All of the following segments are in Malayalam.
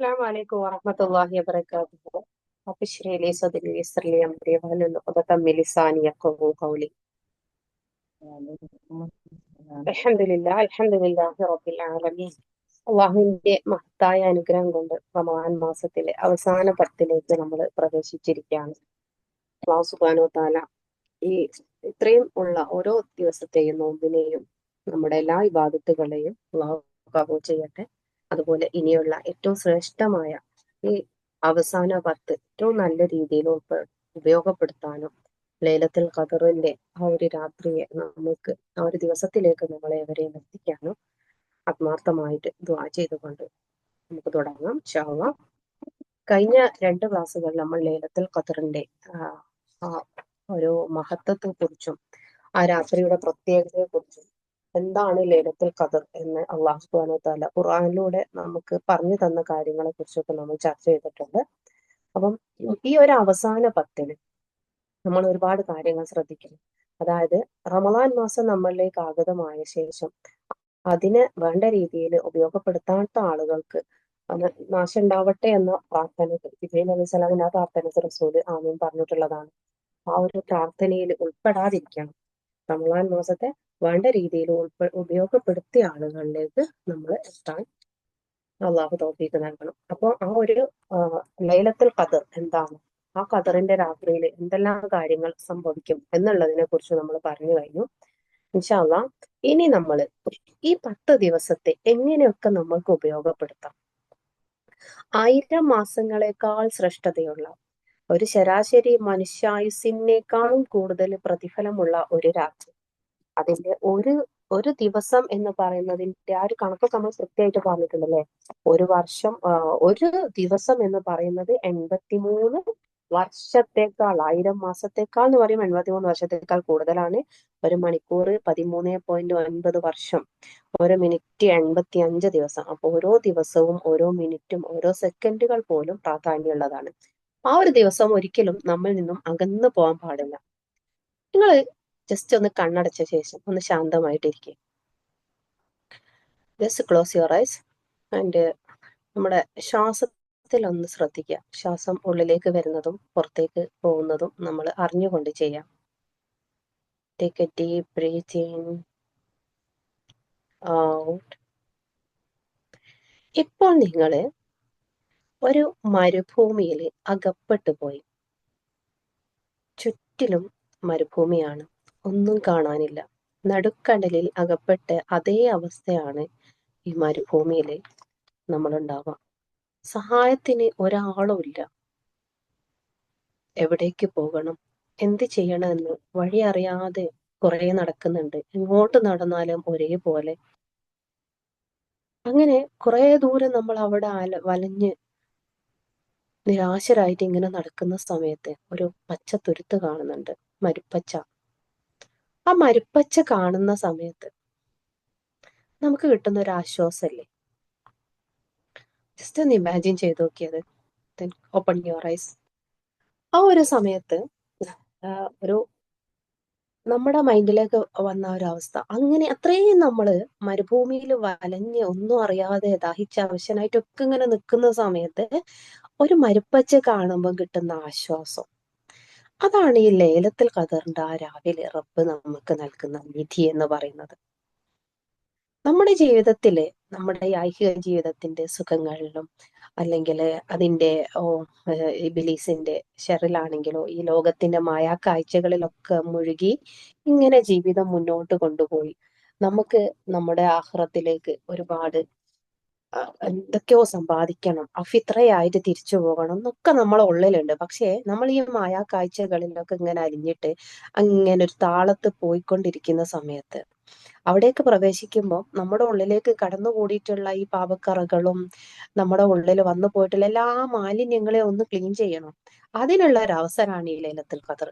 السلام عليكم ورحمة الله وبركاته. رب اشرح لي صدري ويسر لي أمري واحلل عقدة من لساني يفقهوا قولي. വലൈക്കും അസ്സലാം. അൽഹംദുലില്ലാഹി റബ്ബിൽ ആലമീൻ. അള്ളാഹുവിന്റെ മഹത്തായ അനുഗ്രഹം കൊണ്ട് റമദാൻ മാസത്തിലെ അവസാന പത്തിലേക്ക് നമ്മൾ പ്രവേശിച്ചിരിക്കുകയാണ്. അല്ലാഹു സുബ്ഹാനഹു വ തആല ഈ ഇത്രയും ഉള്ള ഓരോ ദിവസത്തെയും നോമ്പിനെയും നമ്മുടെ എല്ലാ ഇബാദത്തുകളെയും അള്ളാഹു കബൂൽ ചെയ്യട്ടെ. അതുപോലെ ഇനിയുള്ള ഏറ്റവും ശ്രേഷ്ഠമായ ഈ അവസാന പത്ത് ഏറ്റവും നല്ല രീതിയിൽ ഉപയോഗപ്പെടുത്താനും ലൈലത്തുൽ ഖദറിന്റെ ആ ഒരു രാത്രിയെ നമുക്ക് ആ ഒരു ദിവസത്തിലേക്ക് നമ്മളെ എവരെയും എത്തിക്കാനും ആത്മാർത്ഥമായിട്ട് ദുആ ചെയ്തുകൊണ്ട് നമുക്ക് തുടങ്ങാം ഇൻഷാ അല്ലാഹ്. കഴിഞ്ഞ രണ്ട് ക്ലാസ്സുകളിൽ നമ്മൾ ലൈലത്തുൽ ഖദറിന്റെ ആ ഒരു മഹത്വത്തെ കുറിച്ചും ആ രാത്രിയുടെ പ്രത്യേകതയെ കുറിച്ചും എന്താണ് ലൈലത്തുൽ ഖദർ എന്ന് അള്ളാഹു സുബ്ഹാനഹു വ തആല ഖുർആനിലൂടെ നമുക്ക് പറഞ്ഞു തന്ന കാര്യങ്ങളെ കുറിച്ചൊക്കെ നമ്മൾ ചർച്ച ചെയ്തിട്ടുണ്ട്. അപ്പം ഈ ഒരു അവസാന പത്തിന് നമ്മൾ ഒരുപാട് കാര്യങ്ങൾ ശ്രദ്ധിക്കണം. അതായത് റമദാൻ മാസം നമ്മളിലേക്ക് ആഗതമായ ശേഷം അതിനെ വേണ്ട രീതിയിൽ ഉപയോഗപ്പെടുത്താത്ത ആളുകൾക്ക് അത് നാശം ഉണ്ടാവട്ടെ എന്ന പ്രാർത്ഥനയ്ക്ക് ഇബ്രാഹിം നബി സ്വലാമിന്റെ ആ പ്രാർത്ഥനയ്ക്ക് റസൂല് ആമീൻ പറഞ്ഞിട്ടുള്ളതാണ്. ആ ഒരു പ്രാർത്ഥനയിൽ ഉൾപ്പെടാതിരിക്കണം. റമദാൻ മാസത്തെ വേണ്ട രീതിയിൽ ഉപയോഗപ്പെടുത്തിയ ആളുകളിലേക്ക് നമ്മൾ എത്താൻ അള്ളാഹു തൗഫീഖ് നൽകണം. അപ്പോൾ ആ ഒരു ലൈലത്തുൽ ഖദർ എന്താണ്, ആ ഖദറിന്റെ രാത്രിയിൽ എന്തെല്ലാം കാര്യങ്ങൾ സംഭവിക്കും എന്നുള്ളതിനെ കുറിച്ച് നമ്മൾ പറഞ്ഞു കഴിഞ്ഞു. ഇൻഷാ അള്ളാഹ് ഇനി നമ്മൾ ഈ 10 ദിവസത്തെ എങ്ങനെയൊക്കെ നമ്മൾക്ക് ഉപയോഗപ്പെടുത്താം. 1000 മാസങ്ങളെക്കാൾ ശ്രേഷ്ഠതയുള്ള ഒരു ശരാശരി മനുഷ്യായുസിനേക്കാളും കൂടുതൽ പ്രതിഫലമുള്ള ഒരു രാത്രി, അതിന്റെ ഒരു ദിവസം എന്ന് പറയുന്നതിന്റെ ആ ഒരു കണക്കൊക്കെ നമ്മൾ കൃത്യമായിട്ട് പറഞ്ഞിട്ടുണ്ടല്ലേ. ഒരു വർഷം, ഒരു ദിവസം എന്ന് പറയുന്നത് 83 വർഷത്തേക്കാൾ, 1000 മാസത്തേക്കാൾ എന്ന് പറയുമ്പോൾ 83 വർഷത്തേക്കാൾ കൂടുതലാണ്. ഒരു മണിക്കൂർ 13.9 വർഷം, ഒരു മിനിറ്റ് 85 ദിവസം. അപ്പൊ ഓരോ ദിവസവും ഓരോ മിനിറ്റും ഓരോ സെക്കൻഡുകൾ പോലും പ്രാധാന്യമുള്ളതാണ്. ആ ഒരു ദിവസം ഒരിക്കലും നമ്മിൽ നിന്നും അകന്നു പോകാൻ പാടില്ല. നിങ്ങൾ ജസ്റ്റ് ഒന്ന് കണ്ണടച്ച ശേഷം ഒന്ന് ശാന്തമായിട്ടിരിക്കുക. Just close your eyes and നമ്മുടെ ശ്വാസത്തിൽ ഒന്ന് ശ്രദ്ധിക്കുക. ശ്വാസം ഉള്ളിലേക്ക് വരുന്നതും പുറത്തേക്ക് പോകുന്നതും നമ്മൾ അറിഞ്ഞുകൊണ്ട് ചെയ്യാം. Take a deep breath in, out. ഇപ്പോൾ നിങ്ങൾ ഒരു മരുഭൂമിയിൽ അകപ്പെട്ടു പോയി. ചുറ്റിലും മരുഭൂമിയാണ്, ഒന്നും കാണാനില്ല. നടുക്കടലിൽ അകപ്പെട്ട് അതേ അവസ്ഥയാണ് ഈ മരുഭൂമിയിൽ നമ്മളുണ്ടാവുക. സഹായത്തിന് ഒരാളും ഇല്ല. എവിടേക്ക് പോകണം, എന്ത് ചെയ്യണമെന്ന് വഴി അറിയാതെ കുറെ നടക്കുന്നുണ്ട്. എങ്ങോട്ട് നടന്നാലും ഒരേപോലെ. അങ്ങനെ കുറെ ദൂരം നമ്മൾ അവിടെ വലഞ്ഞ് നിരാശരായിട്ട് ഇങ്ങനെ നടക്കുന്ന സമയത്ത് ഒരു പച്ച തുരുത്ത് കാണുന്നുണ്ട്, മരുപ്പച്ച. ആ മരുപ്പച്ച കാണുന്ന സമയത്ത് നമുക്ക് കിട്ടുന്ന ഒരു ആശ്വാസമല്ലേ. ജസ്റ്റ് ഒന്ന് ഇമാജിൻ ചെയ്ത് നോക്കിയത്. Open your eyes. ആ ഒരു സമയത്ത് ഒരു നമ്മുടെ മൈൻഡിലേക്ക് വന്ന ഒരു അവസ്ഥ, അങ്ങനെ അത്രയും നമ്മള് മരുഭൂമിയിൽ വലഞ്ഞ് ഒന്നും അറിയാതെ ദാഹിച്ച അവശനായിട്ടൊക്കെ ഇങ്ങനെ നിൽക്കുന്ന സമയത്ത് ഒരു മരുപ്പച്ച കാണുമ്പോൾ കിട്ടുന്ന ആശ്വാസം, അതാണ് ഈ ലേലത്തിൽ ഖദറിന്റെ ആ രാവിലെ റബ്ബ് നമുക്ക് നൽകുന്ന നിധി എന്ന് പറയുന്നത്. നമ്മുടെ ജീവിതത്തില്, നമ്മുടെ ഈ ഐഹിക ജീവിതത്തിന്റെ സുഖങ്ങളിലും അല്ലെങ്കിൽ അതിന്റെ ഇബിലീസിന്റെ ഷെറിലാണെങ്കിലോ ഈ ലോകത്തിന്റെ മായാ കാഴ്ചകളിലൊക്കെ മുഴുകി ഇങ്ങനെ ജീവിതം മുന്നോട്ട് കൊണ്ടുപോയി നമുക്ക് നമ്മുടെ ആഖിറത്തിലേക്ക് ഒരുപാട് എന്തൊക്കെയോ സമ്പാദിക്കണം, അഫിത്രയായിട്ട് തിരിച്ചു പോകണം എന്നൊക്കെ നമ്മളെ ഉള്ളിലുണ്ട്. പക്ഷേ നമ്മൾ ഈ മായാ കാഴ്ചകളിലൊക്കെ ഇങ്ങനെ അലിഞ്ഞിട്ട് അങ്ങനെ ഒരു താളത്ത് പോയിക്കൊണ്ടിരിക്കുന്ന സമയത്ത് അവിടേക്ക് പ്രവേശിക്കുമ്പോൾ നമ്മുടെ ഉള്ളിലേക്ക് കടന്നുകൂടിയിട്ടുള്ള ഈ പാപക്കറകളും നമ്മുടെ ഉള്ളിൽ വന്നു പോയിട്ടുള്ള എല്ലാ മാലിന്യങ്ങളെ ഒന്ന് ക്ലീൻ ചെയ്യണം. അതിനുള്ള ഒരു അവസരമാണ് ഈ ലൈലത്തുൽ ഖദർ.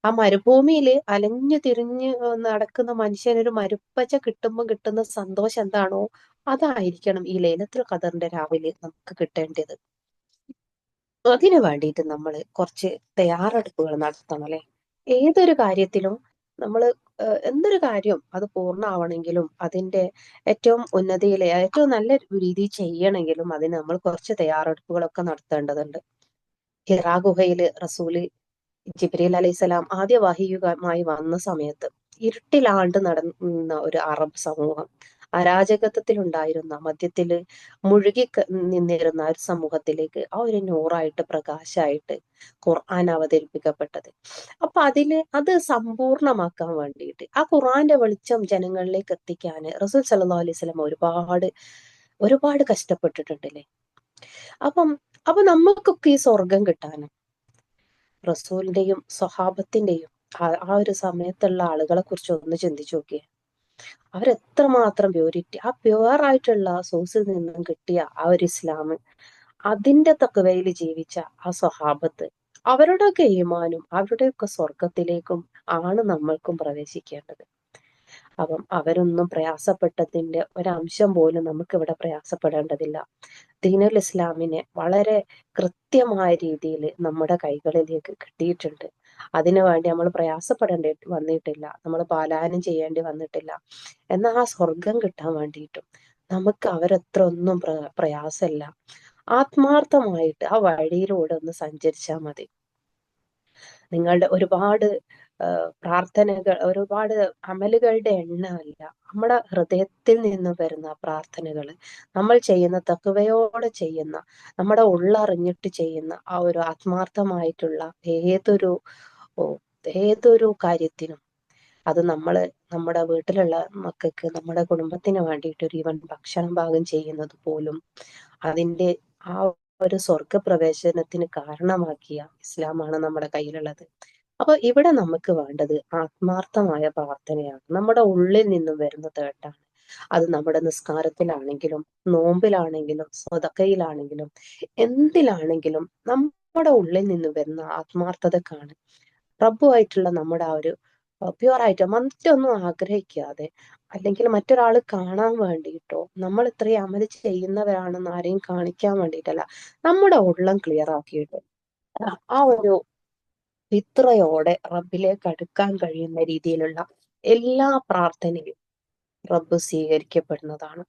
ആ മരുഭൂമിയിൽ അലഞ്ഞു തിരിഞ്ഞ് നടക്കുന്ന മനുഷ്യനൊരു മരുപ്പച്ച കിട്ടുമ്പോൾ കിട്ടുന്ന സന്തോഷം എന്താണോ, അതായിരിക്കണം ഈ ലൈലത്തുൽ ഖദറിന്റെ രാവിലെ നമുക്ക് കിട്ടേണ്ടത്. അതിനു വേണ്ടിയിട്ട് നമ്മൾ കുറച്ച് തയ്യാറെടുപ്പുകൾ നടത്തണം അല്ലെ. ഏതൊരു കാര്യത്തിലും നമ്മൾ എന്തൊരു കാര്യം അത് പൂർണ്ണമാവണമെങ്കിലും അതിന്റെ ഏറ്റവും ഉന്നതിയിലെ ഏറ്റവും നല്ല രീതിയിൽ ചെയ്യണമെങ്കിലും അതിന് നമ്മൾ കുറച്ച് തയ്യാറെടുപ്പുകളൊക്കെ നടത്തേണ്ടതുണ്ട്. ഹിറാ ഗുഹയില് റസൂല് ജിബ്രീൽ അലൈഹിസ്സലാം ആദ്യ വഹിയുമായി വന്ന സമയത്ത് ഇരുട്ടിലാണ്ട് നടന്ന ഒരു അറബ് സമൂഹം, അരാജകത്വത്തിലുണ്ടായിരുന്ന, മദ്യത്തില് മുഴുകി നിന്നിരുന്ന ഒരു സമൂഹത്തിലേക്ക് ആ ഒരു നൂറായിട്ട് പ്രകാശമായിട്ട് ഖുർആൻ അവതരിപ്പിക്കപ്പെട്ടത്. അപ്പൊ അത് സമ്പൂർണമാക്കാൻ വേണ്ടിയിട്ട് ആ ഖുർആന്റെ വെളിച്ചം ജനങ്ങളിലേക്ക് എത്തിക്കാൻ റസൂൽ സല്ലല്ലാഹു അലൈഹി വസല്ലം ഒരുപാട് ഒരുപാട് കഷ്ടപ്പെട്ടിട്ടുണ്ടല്ലേ. അപ്പം അപ്പൊ നമുക്കൊക്കെ ഈ സ്വർഗം കിട്ടാനും റസൂലിന്റെയും സ്വഹാബത്തിന്റെയും ആ ഒരു സമയത്തുള്ള ആളുകളെ കുറിച്ച് ഒന്ന് ചിന്തിച്ചു നോക്കിയേ. അവരെത്രമാത്രം പ്യൂരിറ്റി, ആ പ്യുവർ ആയിട്ടുള്ള സോഴ്സിൽ നിന്നും കിട്ടിയ ആ ഒരു ഇസ്ലാം, അതിന്റെ തക്കവയിൽ ജീവിച്ച ആ സ്വഹാബത്ത്, അവരുടെയൊക്കെ ഈമാനും അവരുടെയൊക്കെ സ്വർഗത്തിലേക്കും ആണ് നമ്മൾക്കും പ്രവേശിക്കേണ്ടത്. അപ്പം അവരൊന്നും പ്രയാസപ്പെട്ടതിന്റെ ഒരംശം പോലും നമുക്ക് ഇവിടെ പ്രയാസപ്പെടേണ്ടതില്ല. ദീനുൽ ഇസ്ലാമിനെ വളരെ കൃത്യമായ രീതിയിൽ നമ്മുടെ കൈകളിലേക്ക് കിട്ടിയിട്ടുണ്ട്. അതിനു വേണ്ടി നമ്മൾ പ്രയാസപ്പെടേണ്ടി വന്നിട്ടില്ല, നമ്മൾ പാലായനം ചെയ്യേണ്ടി വന്നിട്ടില്ല. എന്നാൽ ആ സ്വർഗം കിട്ടാൻ വേണ്ടിയിട്ടും നമുക്ക് അവരത്ര ഒന്നും പ്രയാസമില്ല. ആത്മാർത്ഥമായിട്ട് ആ വഴിയിലൂടെ ഒന്ന് സഞ്ചരിച്ചാൽ മതി. നിങ്ങളുടെ ഒരുപാട് പ്രാർത്ഥനകൾ, ഒരുപാട് അമലുകളുടെ എണ്ണമല്ല, നമ്മുടെ ഹൃദയത്തിൽ നിന്ന് വരുന്ന പ്രാർത്ഥനകൾ, നമ്മൾ ചെയ്യുന്ന തഖ്വയോടെ ചെയ്യുന്ന, നമ്മുടെ ഉള്ളറിഞ്ഞിട്ട് ചെയ്യുന്ന ആ ഒരു ആത്മാർത്ഥമായിട്ടുള്ള ഏതൊരു ഓ, ഏതൊരു കാര്യത്തിനും, അത് നമ്മുടെ വീട്ടിലുള്ള മക്കൾക്ക്, നമ്മുടെ കുടുംബത്തിന് വേണ്ടിയിട്ട് ഒരു ഈവൻ ഭക്ഷണം പാകം ചെയ്യുന്നത് പോലും അതിന്റെ ആ ഒരു സ്വർഗപ്രവേശനത്തിന് കാരണമാക്കിയ ഇസ്ലാമാണ് നമ്മുടെ കയ്യിലുള്ളത്. അപ്പൊ ഇവിടെ നമുക്ക് വേണ്ടത് ആത്മാർത്ഥമായ പ്രാർത്ഥനയാണ്, നമ്മുടെ ഉള്ളിൽ നിന്നും വരുന്ന തേട്ടാണ്. അത് നമ്മുടെ നിസ്കാരത്തിലാണെങ്കിലും, നോമ്പിലാണെങ്കിലും, സ്വതക്കയിലാണെങ്കിലും, എന്തിലാണെങ്കിലും നമ്മുടെ ഉള്ളിൽ നിന്നും വരുന്ന ആത്മാർത്ഥതക്കാണ് റബ്ബുമായിട്ടുള്ള നമ്മുടെ ആ ഒരു പ്യുവറായിട്ട് മറ്റൊന്നും ആഗ്രഹിക്കാതെ, അല്ലെങ്കിൽ മറ്റൊരാൾ കാണാൻ വേണ്ടിയിട്ടോ, നമ്മൾ ഇത്രയും അമല് ചെയ്യുന്നവരാണെന്ന് ആരെയും കാണിക്കാൻ വേണ്ടിയിട്ടല്ല, നമ്മുടെ ഉള്ളം ക്ലിയർ ആക്കിയിട്ട് ആ ഒരു ഫിത്രയോടെ റബ്ബിലേക്ക് അടുക്കാൻ കഴിയുന്ന രീതിയിലുള്ള എല്ലാ പ്രാർത്ഥനയും റബ്ബ് സ്വീകരിക്കപ്പെടുന്നതാണ്.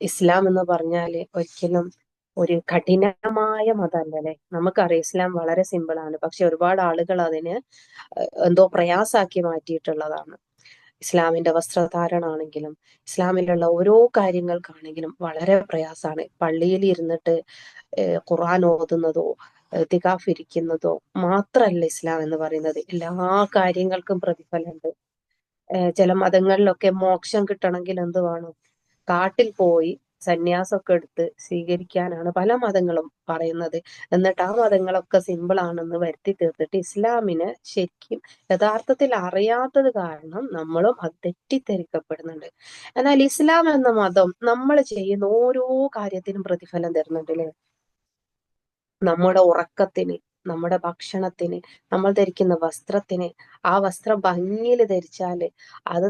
ഇസ്ലാം എന്ന് പറഞ്ഞാല് ഒരിക്കലും ഒരു കഠിനമായ മതമല്ലല്ലേ. നമുക്കറിയാം ഇസ്ലാം വളരെ സിമ്പിൾ ആണ്, പക്ഷെ ഒരുപാട് ആളുകൾ അതിന് എന്തോ പ്രയാസാക്കി മാറ്റിയിട്ടുള്ളതാണ്. ഇസ്ലാമിന്റെ വസ്ത്രധാരണാണെങ്കിലും, ഇസ്ലാമിലുള്ള ഓരോ കാര്യങ്ങൾക്കാണെങ്കിലും വളരെ പ്രയാസാണ്. പള്ളിയിൽ ഇരുന്നിട്ട് ഖുർആൻ ഓതുന്നതോ ഇത്തികാഫ് ഇരിക്കുന്നതോ മാത്രല്ല ഇസ്ലാം എന്ന് പറയുന്നത്. എല്ലാ കാര്യങ്ങൾക്കും പ്രതിഫലമുണ്ട്. ചില മതങ്ങളിലൊക്കെ മോക്ഷം കിട്ടണമെങ്കിൽ എന്ത് വേണം? കാട്ടിൽ പോയി സന്യാസമൊക്കെ എടുത്ത് സ്വീകരിക്കാനാണ് പല മതങ്ങളും പറയുന്നത്. എന്നിട്ട് ആ മതങ്ങളൊക്കെ സിമ്പിൾ ആണെന്ന് വരുത്തി തീർത്തിട്ട് ഇസ്ലാമിനെ ശരിക്കും യഥാർത്ഥത്തിൽ അറിയാത്തത് കാരണം നമ്മളും അത് തെറ്റിദ്ധരിക്കപ്പെടുന്നുണ്ട്. എന്നാൽ ഇസ്ലാം എന്ന മതം നമ്മൾ ചെയ്യുന്ന ഓരോ കാര്യത്തിനും പ്രതിഫലം തരുന്നുണ്ട് അല്ലേ. നമ്മുടെ ഉറക്കത്തിന്, നമ്മുടെ ഭക്ഷണത്തിന്, നമ്മൾ ധരിക്കുന്ന വസ്ത്രത്തിന്, ആ വസ്ത്രം ഭംഗിയിൽ ധരിച്ചാല് അത്